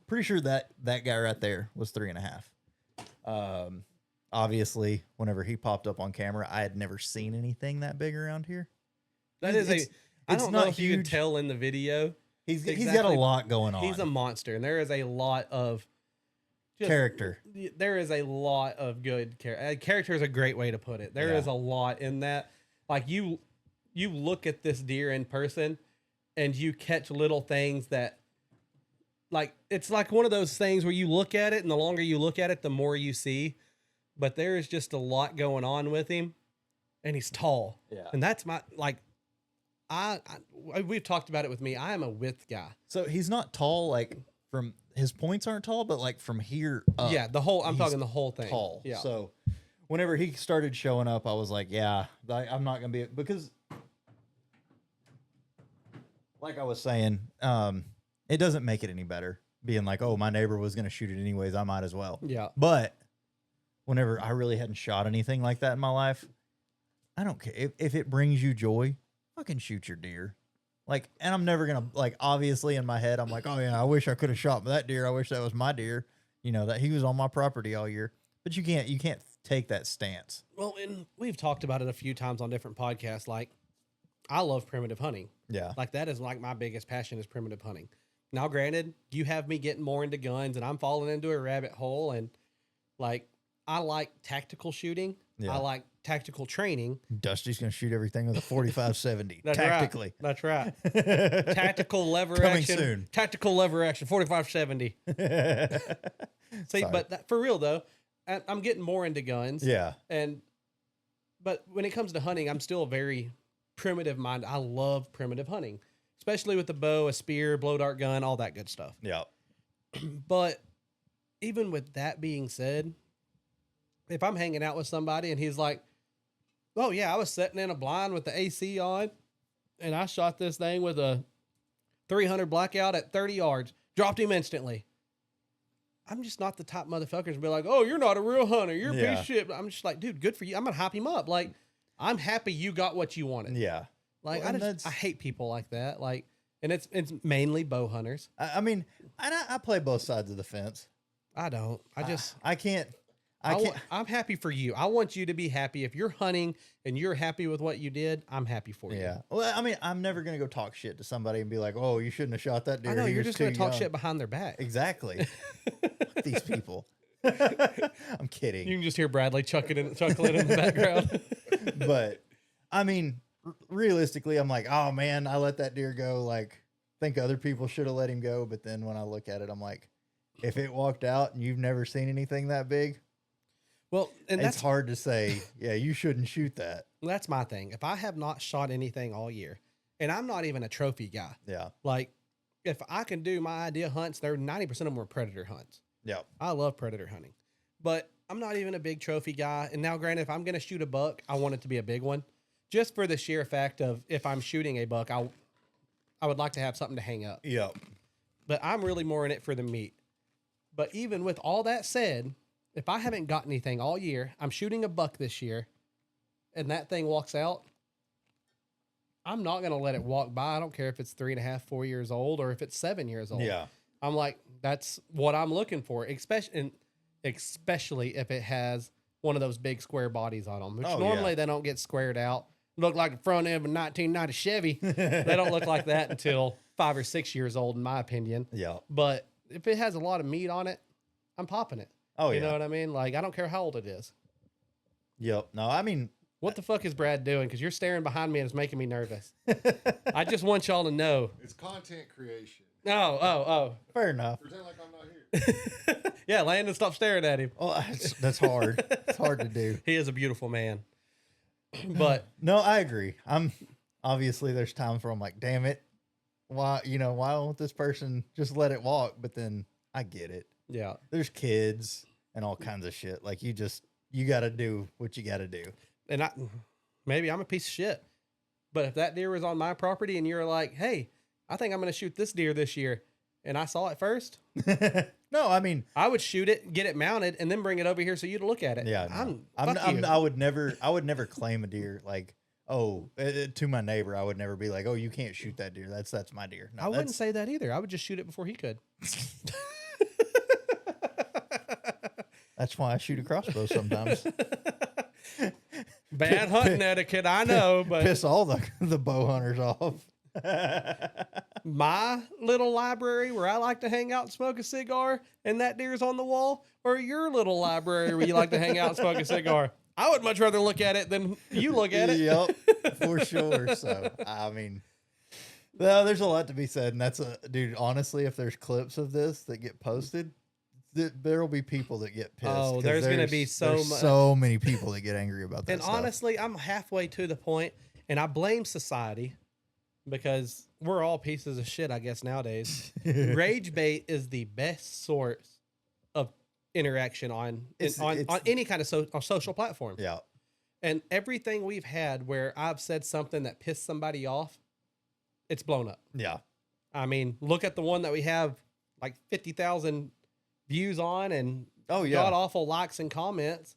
Pretty sure that guy right there was 3.5. Obviously, whenever he popped up on camera, I had never seen anything that big around here. I don't know if you could tell in the video. He's got a lot going on. He's a monster, and there is a lot of character. There is a lot of good character. Character is a great way to put it. There is a lot in that. Like you look at this deer in person, and you catch little things that like, it's like one of those things where you look at it, and the longer you look at it, the more you see. But there is just a lot going on with him, and he's tall. Yeah. And that's my, like, we've talked about it with me. I am a width guy. So he's not tall, like from his points aren't tall, but like from here up. Yeah, I'm talking the whole thing. Tall. Yeah. So whenever he started showing up, I was like, yeah, I'm not going to be, because like I was saying, it doesn't make it any better being like, oh, my neighbor was going to shoot it anyways, I might as well. Yeah. But whenever I really hadn't shot anything like that in my life, I don't care. If it brings you joy, fucking shoot your deer. Like, and I'm never going to, like, obviously in my head, I'm like, oh yeah, I wish I could have shot that deer. I wish that was my deer, you know, that he was on my property all year. But you can't take that stance. Well, and we've talked about it a few times on different podcasts. Like, I love primitive hunting. Yeah. Like, that is like my biggest passion is primitive hunting. Now, granted, you have me getting more into guns, and I'm falling into a rabbit hole. And like, I like tactical shooting. Yeah. I like tactical training. Dusty's going to shoot everything with a 45-70. That's tactically. Right. That's right. Tactical lever Coming action. soon. Tactical lever action. 45-70. See, but for real though, I'm getting more into guns. Yeah. But when it comes to hunting, I'm still very primitive minded. I love primitive hunting, especially with the bow, a spear, blow dart gun, all that good stuff. Yeah. But even with that being said, if I'm hanging out with somebody and he's like, oh yeah, I was sitting in a blind with the AC on and I shot this thing with a 300 blackout at 30 yards, dropped him instantly. I'm just not the top motherfuckers to be like, oh, you're not a real hunter. You're a piece of shit. I'm just like, dude, good for you. I'm going to hype him up. Like, I'm happy you got what you wanted. Yeah. Like, well, I hate people like that. Like, and it's mainly bow hunters. I mean, I play both sides of the fence. I don't. I can't. I'm happy for you. I want you to be happy. If you're hunting and you're happy with what you did, I'm happy for you. Yeah. Well, I mean, I'm never going to go talk shit to somebody and be like, oh, you shouldn't have shot that deer. I know, you're just going to talk shit behind their back. Exactly. These people. I'm kidding. You can just hear Bradley chuckling in the background. But, I mean, realistically, I'm like, oh, man, I let that deer go. Like, think other people should have let him go. But then when I look at it, I'm like, if it walked out and you've never seen anything that big, well, and it's hard to say, yeah, you shouldn't shoot that. That's my thing. If I have not shot anything all year, and I'm not even a trophy guy. Yeah. Like, if I can do my idea hunts, 90% of them are predator hunts. Yeah. I love predator hunting. But I'm not even a big trophy guy. And now, granted, if I'm going to shoot a buck, I want it to be a big one. Just for the sheer fact of if I'm shooting a buck, I would like to have something to hang up. Yeah. But I'm really more in it for the meat. But even with all that said, if I haven't got anything all year, I'm shooting a buck this year, and that thing walks out, I'm not going to let it walk by. I don't care if it's 3.5, 4 years old, or if it's 7 years old. Yeah. I'm like, that's what I'm looking for, especially if it has one of those big square bodies on them, which normally they don't get squared out. Look like the front end of a 1990 Chevy. They don't look like that until 5 or 6 years old, in my opinion. Yeah. But if it has a lot of meat on it, I'm popping it. Oh, you know what I mean? Like, I don't care how old it is. Yep. No, I mean, what the fuck is Brad doing? Because you're staring behind me and it's making me nervous. I just want y'all to know. It's content creation. Oh. Fair enough. Pretend like I'm not here. Yeah, Landon, stop staring at him. Oh, that's hard. It's hard to do. He is a beautiful man. But no, I agree. Obviously there's times where I'm like, damn it. Why won't this person just let it walk? But then I get it. Yeah. There's kids and all kinds of shit. Like, you got to do what you got to do. And maybe I'm a piece of shit. But if that deer was on my property and you're like, hey, I think I'm going to shoot this deer this year, and I saw it first. No, I mean, I would shoot it, get it mounted, and then bring it over here so you to look at it. Yeah. I would never claim a deer like, to my neighbor. I would never be like, oh, you can't shoot that deer. That's my deer. No, I wouldn't say that either. I would just shoot it before he could. That's why I shoot a crossbow sometimes. Bad hunting etiquette, I know, but piss all the bow hunters off. My little library where I like to hang out and smoke a cigar, and that deer's on the wall, or your little library where you like to hang out and smoke a cigar. I would much rather look at it than you look at it. Yep, for sure. So, I mean, No, there's a lot to be said, and that's a dude. Honestly, if there's clips of this that get posted, there'll be people that get pissed. Oh, 'cause there's gonna be so many people that get angry about that. And stuff. honestly, I'm halfway to the point, and I blame society because we're all pieces of shit, I guess, nowadays. Rage bait is the best source of interaction on any kind of social platform. Yeah. And everything we've had where I've said something that pissed somebody off, it's blown up. Yeah. I mean, look at the one that we have like 50,000 views on and god awful likes and comments.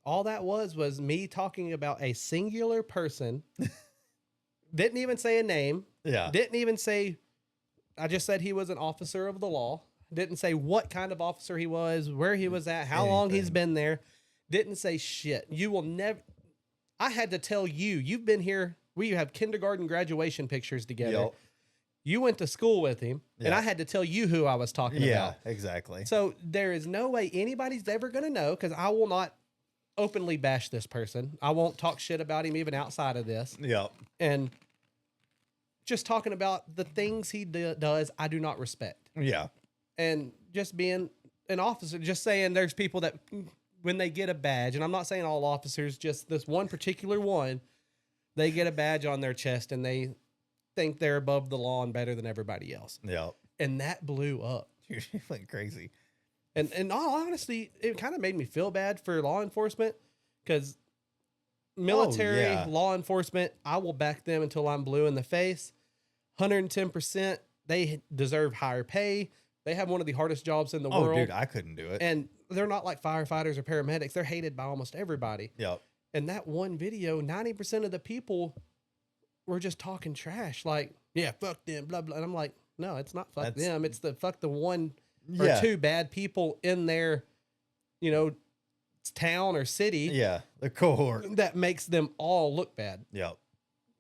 All that was me talking about a singular person. Didn't even say a name. Yeah. Didn't even say, I just said he was an officer of the law. Didn't say what kind of officer he was, where he was at, how long he's been there. Didn't say shit. You will never, I had to tell you, you've been here. We have kindergarten graduation pictures together. Yep. You went to school with him, and I had to tell you who I was talking about. Yeah, exactly. So there is no way anybody's ever going to know, because I will not openly bash this person. I won't talk shit about him even outside of this. Yep. And just talking about the things he does, I do not respect. Yeah. And just being an officer, just saying there's people that when they get a badge, and I'm not saying all officers, just this one particular one, they get a badge on their chest and they think they're above the law and better than everybody else. Yep. And that blew up. You're like crazy. And in all honesty, it kind of made me feel bad for law enforcement, because military, law enforcement, I will back them until I'm blue in the face. 110%. They deserve higher pay. They have one of the hardest jobs in the world. Dude, I couldn't do it. And they're not like firefighters or paramedics. They're hated by almost everybody. Yep. And that one video, 90% of the people were just talking trash. Like, yeah, fuck them, blah, blah. And I'm like, no, it's not fuck them. It's the fuck the one or two bad people in their, town or city. Yeah, the cohort. That makes them all look bad. Yep.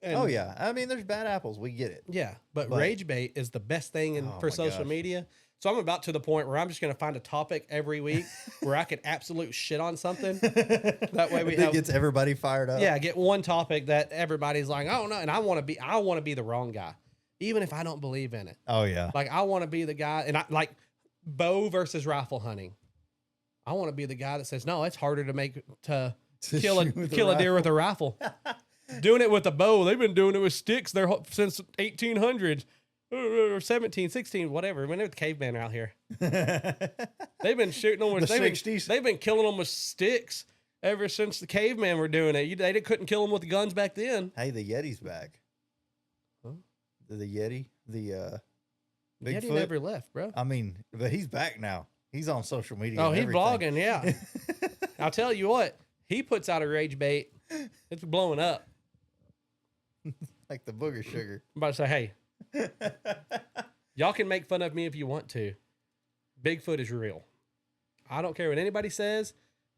And I mean, there's bad apples. We get it. Yeah. But rage bait is the best thing for social media. So I'm about to the point where I'm just going to find a topic every week where I could absolute shit on something. That way it gets everybody fired up. Yeah, get one topic that everybody's like, oh no, and I want to be the wrong guy, even if I don't believe in it. Oh yeah. Like I want to be the guy, and I like bow versus rifle hunting. I want to be the guy that says, no, it's harder to kill a deer with a rifle. Doing it with a bow, they've been doing it with sticks since 1800s. Or 17, 16, whatever. When the cavemen are out here, they've been shooting them with the 60s. They've been killing them with sticks ever since the cavemen were doing it. They couldn't kill them with guns back then. Hey, the Yeti's back. Huh? The Yeti, the Bigfoot. Yeti never left, bro. I mean, but he's back now. He's on social media. Oh, he's vlogging, yeah. I'll tell you what, he puts out a rage bait. It's blowing up. Like the booger sugar. I'm about to say, hey. Y'all can make fun of me if you want to. Bigfoot is real. I don't care what anybody says.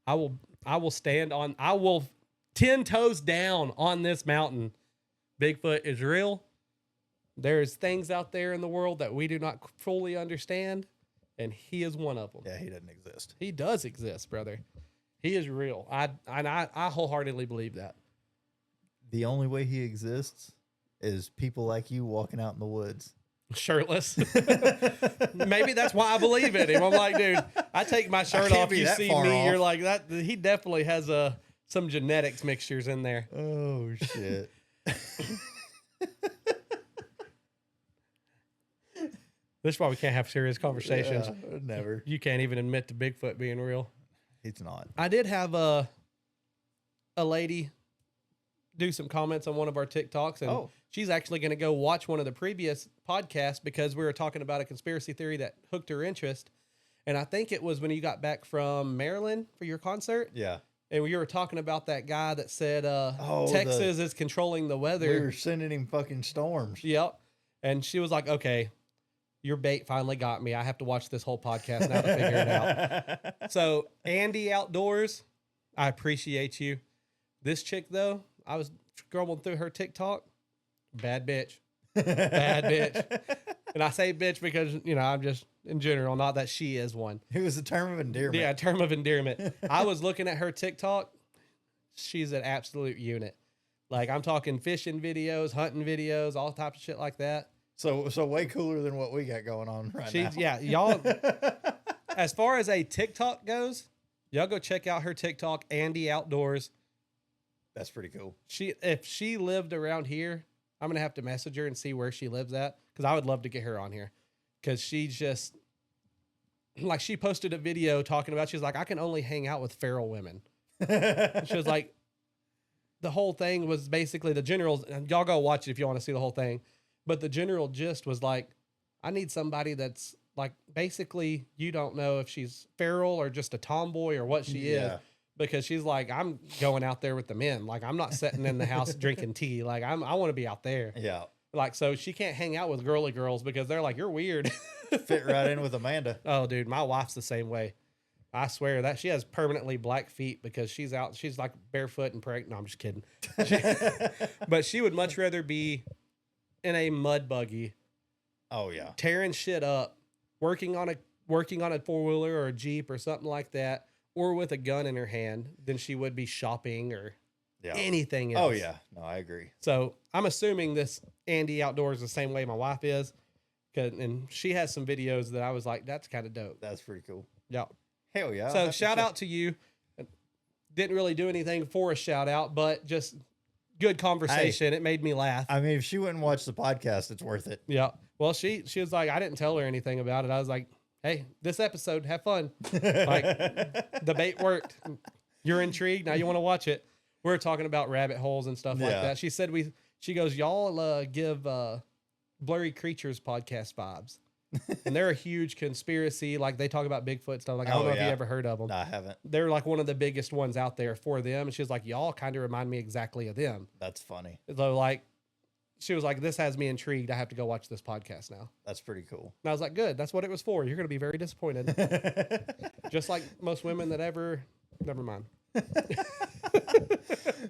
I will stand on, I will 10 toes down on this mountain. Bigfoot is real. There's things out there in the world that we do not fully understand, and he is one of them. Yeah, he doesn't exist. He does exist, brother. He is real. I wholeheartely believe that. The only way he exists is people like you walking out in the woods. Shirtless. Maybe that's why I believe in him. I'm like, dude, I take my shirt off, you see me, off. You're like, that. He definitely has some genetics mixtures in there. Oh, shit. This is why we can't have serious conversations. Yeah, never. You can't even admit to Bigfoot being real. It's not. I did have a lady do some comments on one of our TikToks, and she's actually going to go watch one of the previous podcasts because we were talking about a conspiracy theory that hooked her interest. And I think it was when you got back from Maryland for your concert. Yeah. And we were talking about that guy that said Texas is controlling the weather. We were sending him fucking storms. Yep. And she was like, okay, your bait finally got me. I have to watch this whole podcast now to figure it out. So, Andy Outdoors, I appreciate you. This chick, though, I was scrolling through her TikTok. Bad bitch. Bad bitch. And I say bitch because, I'm just in general, not that she is one. It was a term of endearment. Yeah, a term of endearment. I was looking at her TikTok. She's an absolute unit. Like I'm talking fishing videos, hunting videos, all types of shit like that. So way cooler than what we got going on right now. Yeah, y'all. As far as a TikTok goes, y'all go check out her TikTok, Andy Outdoors. That's pretty cool. If she lived around here, I'm gonna have to message her and see where she lives at, because I would love to get her on here, because she just like she posted a video talking about, she's like, I can only hang out with feral women. She was like, the whole thing was basically the general, and y'all go watch it if you want to see the whole thing, but the general gist was like, I need somebody that's like, basically you don't know if she's feral or just a tomboy or what she is, because she's like, I'm going out there with the men. Like, I'm not sitting in the house drinking tea. Like, I want to be out there. Yeah. Like, so she can't hang out with girly girls because they're like, you're weird. Fit right in with Amanda. Oh, dude, my wife's the same way. I swear that she has permanently black feet because she's out. She's like barefoot and pregnant. No, I'm just kidding. But she would much rather be in a mud buggy. Oh yeah. Tearing shit up, working on a 4-wheeler or a Jeep or something like that, or with a gun in her hand, than she would be shopping or anything else. Oh yeah. No, I agree. So I'm assuming this Andy Outdoors is the same way my wife is. And she has some videos that I was like, that's kind of dope. That's pretty cool. Yeah. Hell yeah. So shout out to you. Didn't really do anything for a shout out, but just good conversation. It made me laugh. I mean, if she wouldn't watch the podcast, it's worth it. Yeah. Well, she was like, I didn't tell her anything about it. I was like, hey, this episode, have fun. Like, the bait worked. You're intrigued. Now you want to watch it. We're talking about rabbit holes and stuff like that. She said she goes, y'all give Blurry Creatures podcast vibes. And they're a huge conspiracy. Like, they talk about Bigfoot stuff. Like, I don't know if you ever heard of them. No, I haven't. They're like one of the biggest ones out there for them. And she's like, y'all kind of remind me exactly of them. That's funny. So like, she was like, this has me intrigued. I have to go watch this podcast now. That's pretty cool. And I was like, good. That's what it was for. You're going to be very disappointed. Just like most women that ever, never mind.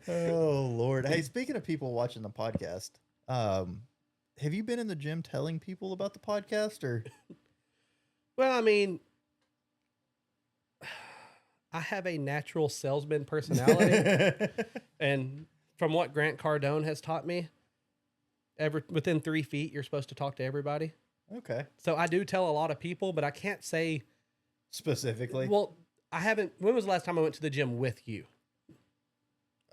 Oh, Lord. Hey, speaking of people watching the podcast, have you been in the gym telling people about the podcast or? Well, I mean, I have a natural salesman personality. And from what Grant Cardone has taught me, within 3 feet, you're supposed to talk to everybody. Okay. So I do tell a lot of people, but I can't say specifically. Well, I haven't. When was the last time I went to the gym with you?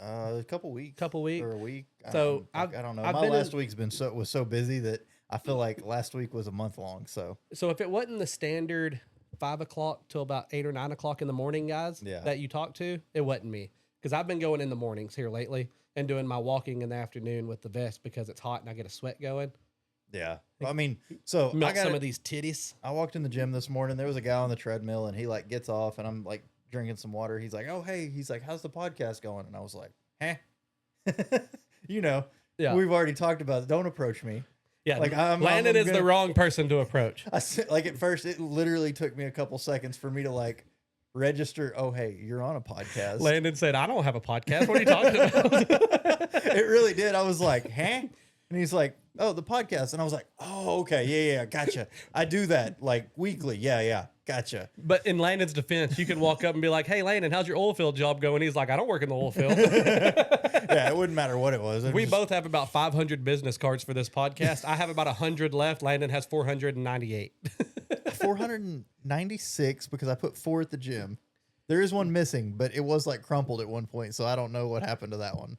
A couple weeks. Or a week. So I don't know. My last week's was so busy that I feel like last week was a month long. So if it wasn't the standard 5 o'clock till about 8 or 9 o'clock in the morning, guys, that you talk to, it wasn't me, because I've been going in the mornings here lately and doing my walking in the afternoon with the vest because it's hot and I get a sweat going. Yeah. I mean, so melt some of these titties. I walked in the gym this morning. There was a guy on the treadmill and he like gets off and I'm like drinking some water. He's like, oh, hey, he's like, how's the podcast going? And I was like, you know, we've already talked about it. Don't approach me. Yeah. Like Landon is the wrong person to approach. Like at first it literally took me a couple seconds for me to like register. Oh, hey, you're on a podcast. Landon said, I don't have a podcast. What are you talking about? It really did. I was like, huh? And he's like, oh, the podcast. And I was like, oh, okay. Yeah. Gotcha. I do that like weekly. Yeah. Gotcha. But in Landon's defense, you can walk up and be like, hey, Landon, how's your oil field job going? He's like, I don't work in the oil field. Yeah, it wouldn't matter what it was. We both have about 500 business cards for this podcast. I have about 100 left. Landon has 498. 496 because I put 4 at the gym. There is one missing, but it was like crumpled at one point, so I don't know what happened to that one.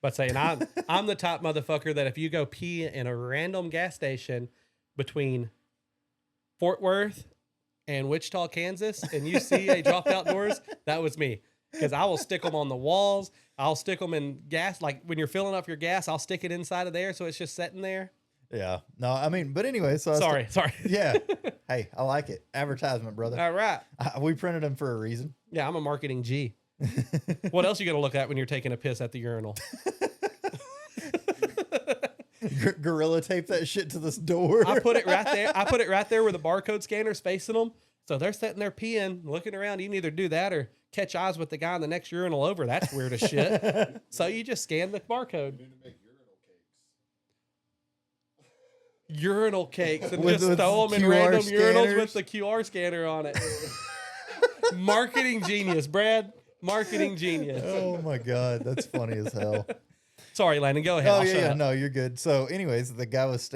But saying I'm the type motherfucker that if you go pee in a random gas station between Fort Worth and Wichita, Kansas, and you see a Drop Outdoors, that was me. Because I will stick them on the walls. I'll stick them in gas. Like when you're filling up your gas, I'll stick it inside of there so it's just sitting there. Yeah. No, I mean, but anyway. So sorry. Yeah. Hey, I like it. Advertisement, brother. All right. We printed them for a reason. Yeah, I'm a marketing G. What else are you going to look at when you're taking a piss at the urinal? Gorilla tape that shit to this door. I put it right there. I put it right there where the barcode scanner's facing them. So they're sitting there peeing, looking around. You can either do that or catch eyes with the guy in the next urinal over. That's weird as shit. So you just scan the barcode. Urinal cakes and just throw them in random urinals with the QR scanner on it. Marketing genius, Brad. Marketing genius. Oh my God, that's funny as hell. Sorry, Landon. Go ahead. Oh I'll yeah, shut yeah, up. no, you're good. So, anyways, the guy was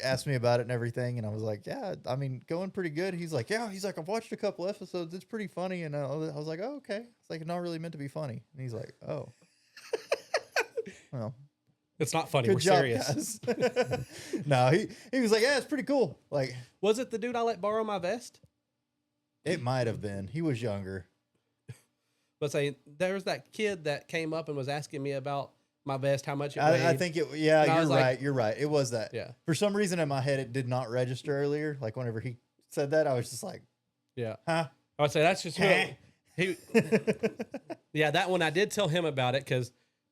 asked me about it and everything, and I was like, yeah, I mean, going pretty good. He's like, yeah, I've watched a couple episodes. It's pretty funny, and I was like, oh, okay. It's like not really meant to be funny, and he's like, oh, well, It's not funny. good We're job, serious. guys. No, he was like, yeah, it's pretty cool. Like, Was it the dude I let borrow my vest? it might have been. He was younger. But say there's that kid that came up and was asking me about my vest, how much it weighed. I think it. Yeah, And I you're was like- right. You're right. It was that. Yeah. For some reason in my head, it did not register earlier. Like whenever he said that, I was just like, Yeah. huh? I would say that's just he. Yeah, that one I did tell him about it because,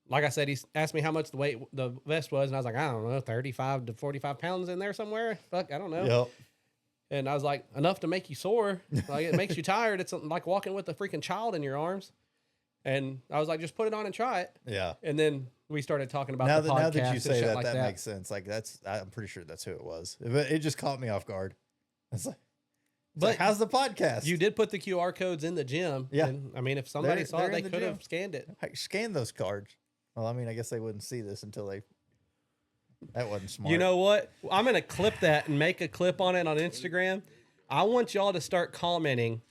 like I said, he asked me how much the vest was, and I was like, I don't know, 35 to 45 pounds in there somewhere. Fuck, I don't know. Yep. And I was like, enough to make you sore. Like it makes you tired. It's like walking with a freaking child in your arms. And I was like, just put it on and try it. Yeah. And then we started talking about Now the that podcast now that you and say shit that, like that makes sense. Like I'm pretty sure that's who it was. It just caught me off guard. It's like, But how's the podcast? You did put the QR codes in the gym. Yeah. And, I mean, if somebody They're- saw they're it, they in the could gym. have scanned it. Hey, scan those cards. Well, I mean, I guess they wouldn't see this until they. That wasn't smart. You know what? I'm going to clip that and make a clip on it on Instagram. I want y'all to start commenting.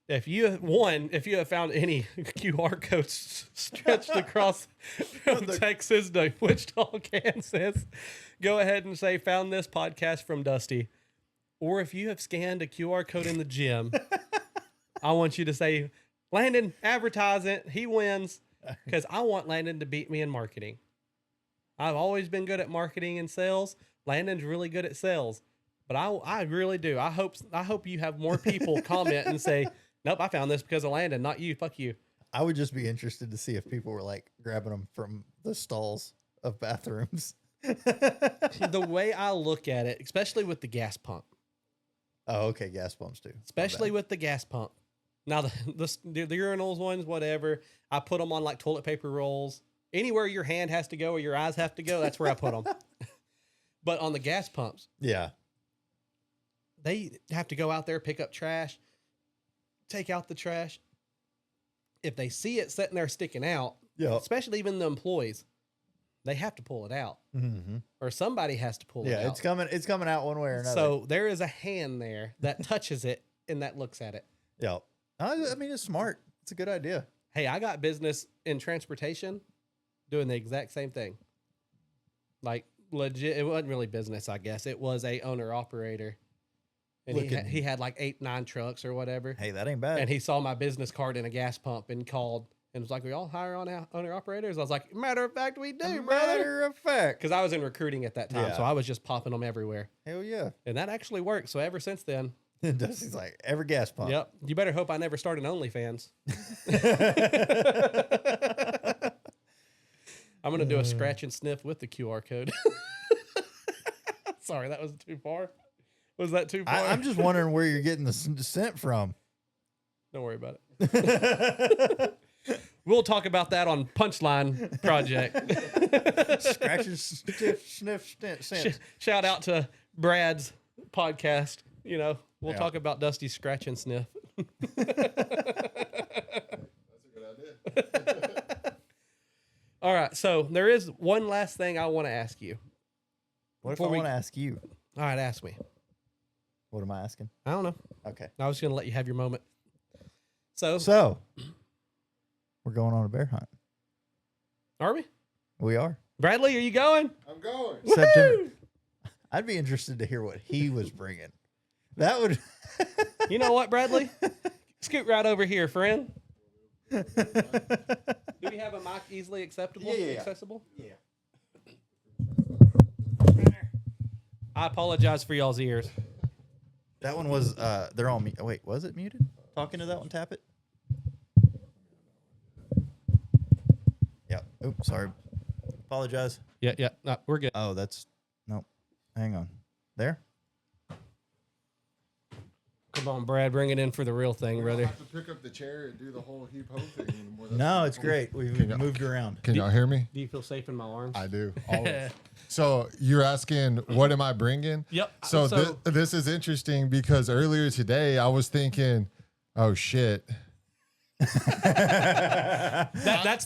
If you have found any QR codes stretched across from Texas to Wichita, Kansas, go ahead and say, found this podcast from Dusty. Or if you have scanned a QR code in the gym, I want you to say, Landon, advertise it. He wins. Because I want Landon to beat me in marketing. I've always been good at marketing and sales. Landon's really good at sales. But I really do. I hope you have more people comment and say, nope, I found this because of Landon, not you. Fuck you. I would just be interested to see if people were like grabbing them from the stalls of bathrooms. The way I look at it, especially with the gas pump. Oh, okay. Gas pumps too. Especially with the gas pump. Now, the urinals ones, whatever, I put them on like toilet paper rolls. Anywhere your hand has to go or your eyes have to go, that's where I put them. But on the gas pumps, Yeah. they have to go out there, pick up trash, take out the trash. If they see it sitting there sticking out, Yeah. especially even the employees, they have to pull it out. Mm-hmm. Or somebody has to pull it out. Yeah. It's coming out one way or another. So there is a hand there that touches it and that looks at it. Yeah. I mean, it's smart. It's a good idea. Hey, I got business in transportation doing the exact same thing. Like legit, it wasn't really business, I guess. It was a owner operator. And he had like 8-9 trucks or whatever. Hey, that ain't bad. And he saw my business card in a gas pump and called and was like, we all hire on owner operators? I was like, matter of fact, we do, brother. Matter of fact. Because I was in recruiting at that time. Yeah. So I was just popping them everywhere. Hell yeah. And that actually worked. So ever since then. Dusty's like every gas pump. Yep. You better hope I never start an OnlyFans. I'm going to do a scratch and sniff with the QR code. Sorry, that was too far. Was that too far? I'm just wondering where you're getting the scent from. Don't worry about it. We'll talk about that on Punchline Project. Scratches, sniff, scent. Shout out to Brad's podcast. You know, we'll Yeah. talk about Dusty's scratch and sniff. That's a good idea. All right, so there is one last thing I want to ask you. What if Before I we- want to ask you? All right, ask me. What am I asking? I don't know. Okay. I was going to let you have your moment. So, So, we're going on a bear hunt. are we? We are. Bradley, are you going? I'm going. September. I'd be interested to hear what he was bringing. That would. You know what, Bradley? Scoot right over here, friend. Do we have a mic easily acceptable? Yeah. Accessible? Yeah. I apologize for y'all's ears. That one was. They're all. Wait, was it muted? Talking to that one. Tap it. Yep. Oops. Sorry. Apologize. Yeah. No, we're good. Oh, that's. Nope. Hang on. There. Come on, Brad. Bring it in for the real thing, I brother. have to pick up the chair and do the whole heap ho thing anymore. No, it's great. We've Can you- moved around. Can y'all hear me? Do you feel safe in my arms? I do. Always. So you're asking, what am I bringing? Yep. So, So- this is interesting because earlier today I was thinking, oh shit, That's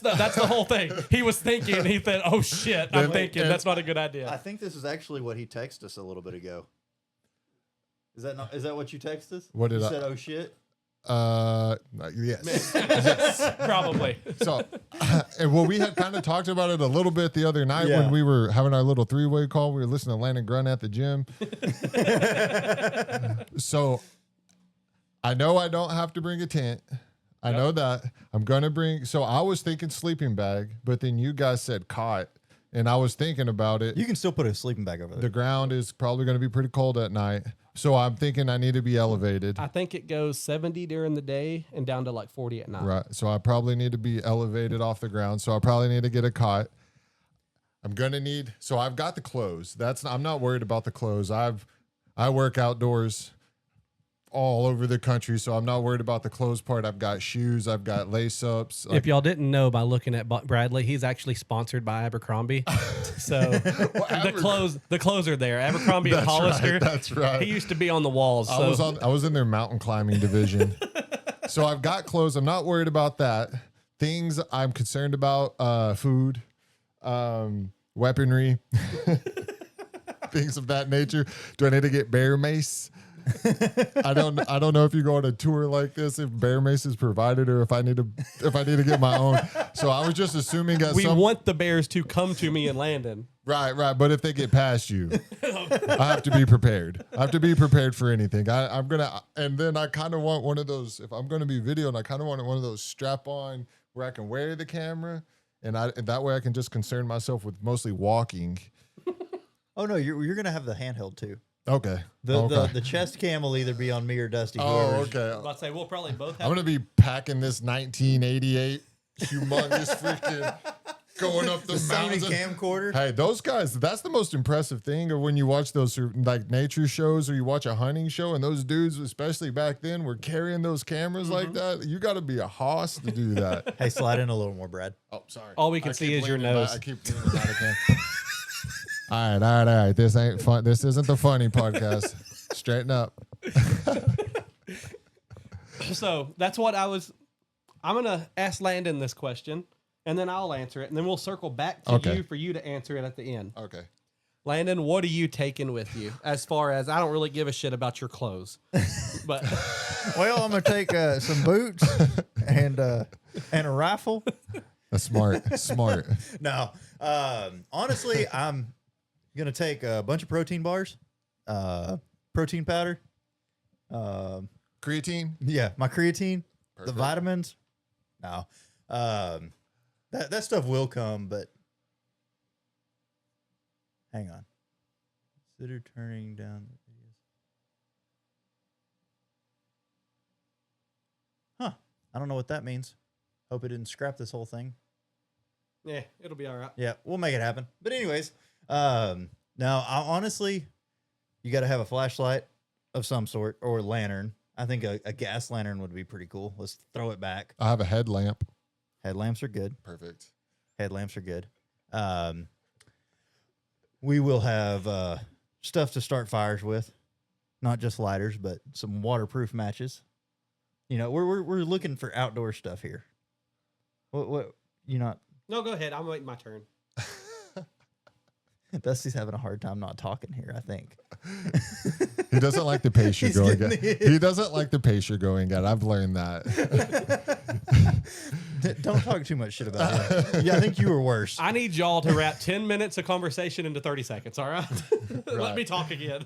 the whole thing. He was thinking. He said, "Oh shit, I'm thinking that's not a good idea." I think this is actually what he texted us a little bit ago. Is that what you texted us? What did you I said? Oh shit. Yes. Probably. So, well, we had kind of talked about it a little bit the other night when we were having our little 3-way call. We were listening to Landon grunt at the gym. So, I know I don't have to bring a tent. I know that. I'm going to bring. So, I was thinking sleeping bag, but then you guys said cot. And I was thinking about it. You can still put a sleeping bag over there. The ground is probably going to be pretty cold at night. So I'm thinking I need to be elevated. I think it goes 70 during the day and down to like 40 at night. Right. So I probably need to be elevated off the ground. So I probably need to get a cot. I'm going to need, so I've got the clothes. I'm not worried about the clothes. I work outdoors all over the country, so I'm not worried about the clothes part. I've got shoes. I've got lace-ups. If y'all didn't know by looking at Bradley, he's actually sponsored by Abercrombie. So the clothes are there. Abercrombie and Hollister. Right, that's right. He used to be on the walls. So. I was in their mountain climbing division. So I've got clothes. I'm not worried about that. Things I'm concerned about, food, weaponry, things of that nature. Do I need to get bear mace? I don't know if you go on a tour like this if bear mace is provided or if I need to get my own. So I was just assuming we want the bears to come to me in Landon. Right. But if they get past you, I have to be prepared. I have to be prepared for anything. I'm gonna, and then I kind of want one of those. If I'm gonna be videoing, I kind of want one of those strap on where I can wear the camera, and that way I can just concern myself with mostly walking. Oh no, you're gonna have the handheld too. Okay. The chest cam will either be on me or Dusty. Oh, okay. I was about to say we'll probably both have. I'm gonna be packing this 1988 humongous freaking going up the Sony mountains. camcorder. Hey, those guys, that's the most impressive thing of when you watch those like nature shows or you watch a hunting show and those dudes, especially back then, were carrying those cameras like that. You got to be a hoss to do that. Hey, slide in a little more, Brad. Oh, sorry. All we can see is your nose. I keep leaning out of camera. All right. This ain't fun. This isn't the funny podcast. Straighten up. So that's what I'm going to ask Landon this question, and then I'll answer it, and then we'll circle back to you for you to answer it at the end. Okay. Landon, what are you taking with you? As far as I don't really give a shit about your clothes, but well, I'm gonna take some boots and a rifle. That's smart. No, honestly, I'm gonna take a bunch of protein bars, protein powder, Creatine. Yeah, my creatine, Perfect. the vitamins. No, that stuff will come, but hang on. Consider turning down the videos. Huh? I don't know what that means. Hope it didn't scrap this whole thing. yeah, it'll be all right. Yeah, we'll make it happen. But anyways, now honestly, you got to have a flashlight of some sort or a lantern. I think a gas lantern would be pretty cool. Let's throw it back. I have a headlamp. Headlamps are good. Perfect. Headlamps are good. We will have stuff to start fires with, not just lighters, but some waterproof matches. You know, we're looking for outdoor stuff here. What you not? No, go ahead. I'm waiting my turn. Dusty's having a hard time not talking here, I think. He doesn't like the pace you're going at. He doesn't like the pace you're going at. I've learned that. Don't talk too much shit about him. Yeah, I think you were worse. I need y'all to wrap 10 minutes of conversation into 30 seconds, all right? Let me talk again.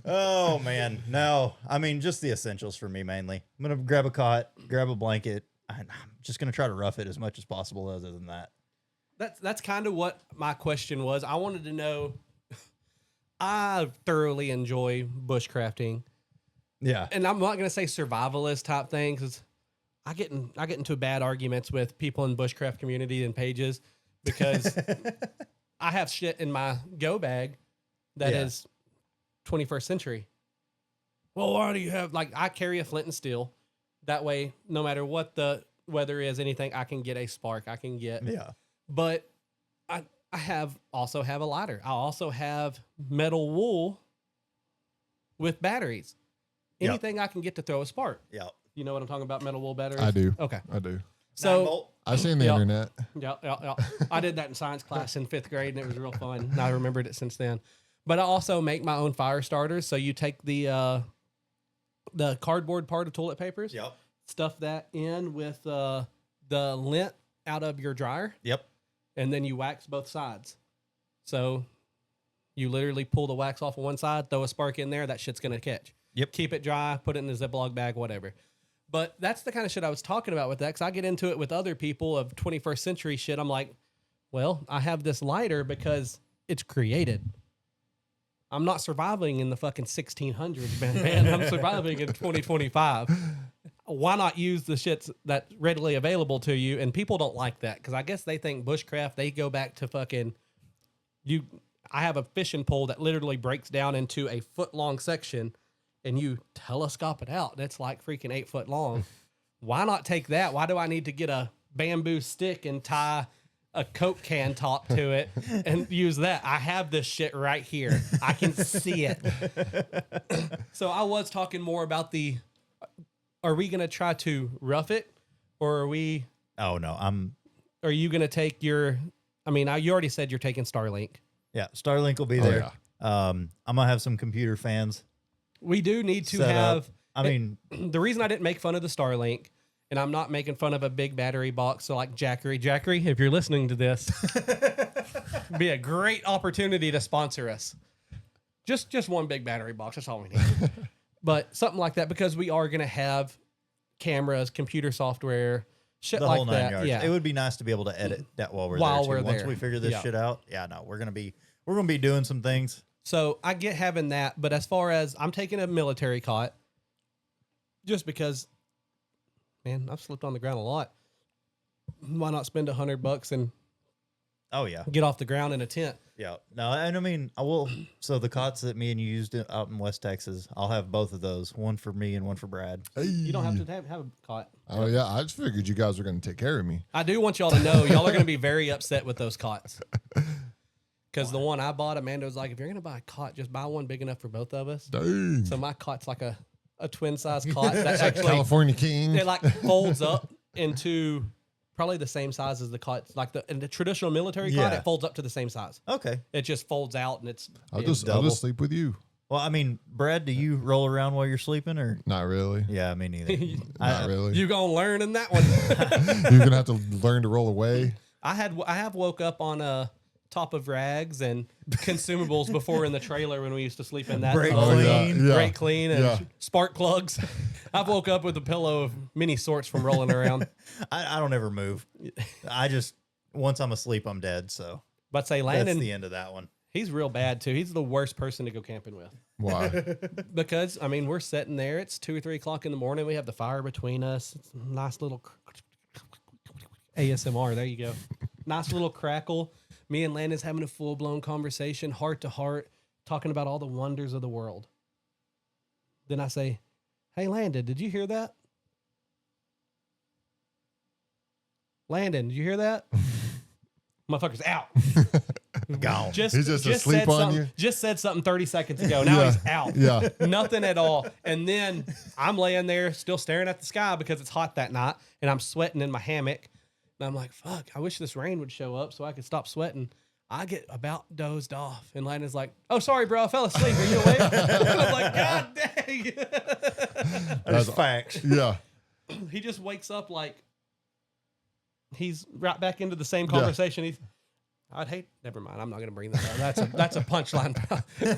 Oh, man. No, I mean, just the essentials for me, mainly. I'm going to grab a cot, grab a blanket. I'm just going to try to rough it as much as possible other than that. That's kind of what my question was. I wanted to know, I thoroughly enjoy bushcrafting. Yeah. And I'm not going to say survivalist type thing because I get into bad arguments with people in bushcraft community and pages because I have shit in my go bag that is 21st century. Well, why do you have, like, I carry a flint and steel. That way, no matter what the weather is, anything, I can get a spark. I can get. Yeah. But I also have a lighter. I also have metal wool with batteries. Anything I can get to throw a spark. Yeah. You know what I'm talking about? Metal wool batteries. I do. Okay. I do. So I've seen the Yep. internet. yeah. I did that in science class in 5th grade, and it was real fun. And I remembered it since then. But I also make my own fire starters. So you take the cardboard part of toilet papers, Yep. stuff that in with the lint out of your dryer, Yep. and then you wax both sides. So you literally pull the wax off of one side, throw a spark in there, that shit's gonna catch. Yep. Keep it dry, put it in a Ziploc bag, whatever. But that's the kind of shit I was talking about with that, because I get into it with other people of 21st century shit. I'm like, well, I have this lighter because it's created. I'm not surviving in the fucking 1600s, man. I'm surviving in 2025. Why not use the shits that's readily available to you? And people don't like that because I guess they think bushcraft, they go back to fucking you. I have a fishing pole that literally breaks down into a foot-long section, and you telescope it out. That's like freaking 8 foot long. Why not take that? Why do I need to get a bamboo stick and tie a Coke can top to it and use that? I have this shit right here. I can see it. So I was talking more about are we going to try to rough it, or are we... Oh, no. Are you going to take you already said you're taking Starlink. Yeah, Starlink will be there. Yeah. I'm going to have some computer fans. We do need to set have... up. I mean... The reason I didn't make fun of the Starlink, and I'm not making fun of a big battery box, so like Jackery, if you're listening to this, be a great opportunity to sponsor us. Just one big battery box, that's all we need. But something like that, because we are going to have cameras, computer software, shit the like whole 9 that. yards. Yeah. It would be nice to be able to edit that while we're there. Once we figure this shit out, we're gonna be doing some things. So I get having that, but as far as I'm taking a military cot, just because, man, I've slept on the ground a lot. Why not spend $100 and get off the ground in a tent? Yeah. No, and I mean, I will. So the cots that me and you used out in West Texas, I'll have both of those, one for me and one for Brad. Hey. You don't have to have a cot. Oh, yeah. I just figured you guys were going to take care of me. I do want y'all to know, y'all are going to be very upset with those cots. Because the one I bought, Amanda was like, if you're going to buy a cot, just buy one big enough for both of us. Dang. So my cot's like a twin size cot. That's actually California King. It like folds up into probably the same size as the cot. Like in the traditional military cot, it folds up to the same size. Okay. It just folds out and I'll just sleep with you. Well, I mean, Brad, do you roll around while you're sleeping or? Not really. Yeah, me neither. Not really. You gonna learn in that one. You're going to have to learn to roll away. I have woke up on a top of rags and consumables before in the trailer when we used to sleep in that. Brake clean. Brake clean and spark plugs. I've woke up with a pillow of many sorts from rolling around. I don't ever move. I just, once I'm asleep, I'm dead. So but say Landon, that's the end of that one. He's real bad too. He's the worst person to go camping with. Why? Because, I mean, we're sitting there. It's 2 or 3 o'clock in the morning. We have the fire between us. It's a nice little ASMR. There you go. Nice little crackle. Me and Landon's having a full-blown conversation, heart to heart, talking about all the wonders of the world. Then I say, hey, Landon, did you hear that? Landon, did you hear that? Motherfucker's out. Gone. He's just asleep on you? Just said something 30 seconds ago. Now he's out. Yeah. Nothing at all. And then I'm laying there still staring at the sky because it's hot that night and I'm sweating in my hammock. And I'm like, fuck, I wish this rain would show up so I could stop sweating. I get about dozed off. And Landon's like, oh, sorry, bro. I fell asleep. Are you awake? And I'm like, God dang. That's facts. Yeah. He just wakes up like he's right back into the same conversation. Never mind. I'm not going to bring that up. That's a punchline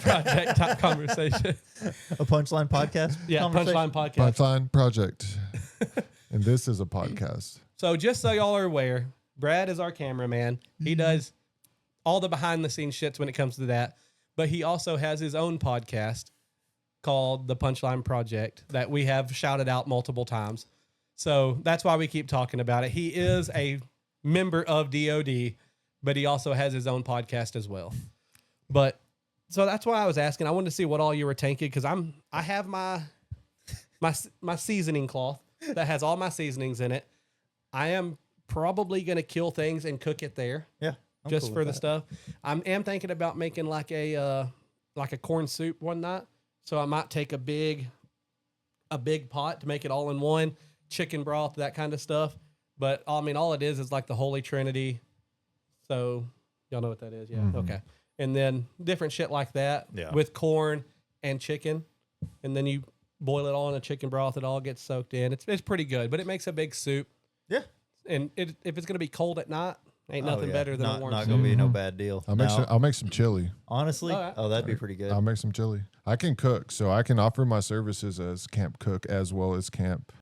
project type conversation. A punchline podcast? Yeah, punchline podcast. Punchline project. And this is a podcast. So just so y'all are aware, Brad is our cameraman. He does all the behind the scenes shits when it comes to that. But he also has his own podcast called The Punchline Project that we have shouted out multiple times. So that's why we keep talking about it. He is a member of DOD, but he also has his own podcast as well. But so that's why I was asking. I wanted to see what all you were taking because I have my seasoning cloth that has all my seasonings in it. I am probably going to kill things and cook it there. Yeah. Just for the stuff. I am thinking about making like a corn soup one night. So I might take a big a big pot to make it all in one, chicken broth, that kind of stuff. But I mean, all it is like the Holy Trinity. So y'all know what that is, yeah? Okay. And then different shit like that with corn and chicken, and then you boil it all in a chicken broth. It all gets soaked in. It's pretty good, but it makes a big soup. Yeah. And if it's gonna be cold at night, ain't nothing better than a warm not soup. gonna be no bad deal. I'll make some chili. Honestly, All right. that'd be pretty good. I'll make some chili. I can cook, so I can offer my services as camp cook as well as camp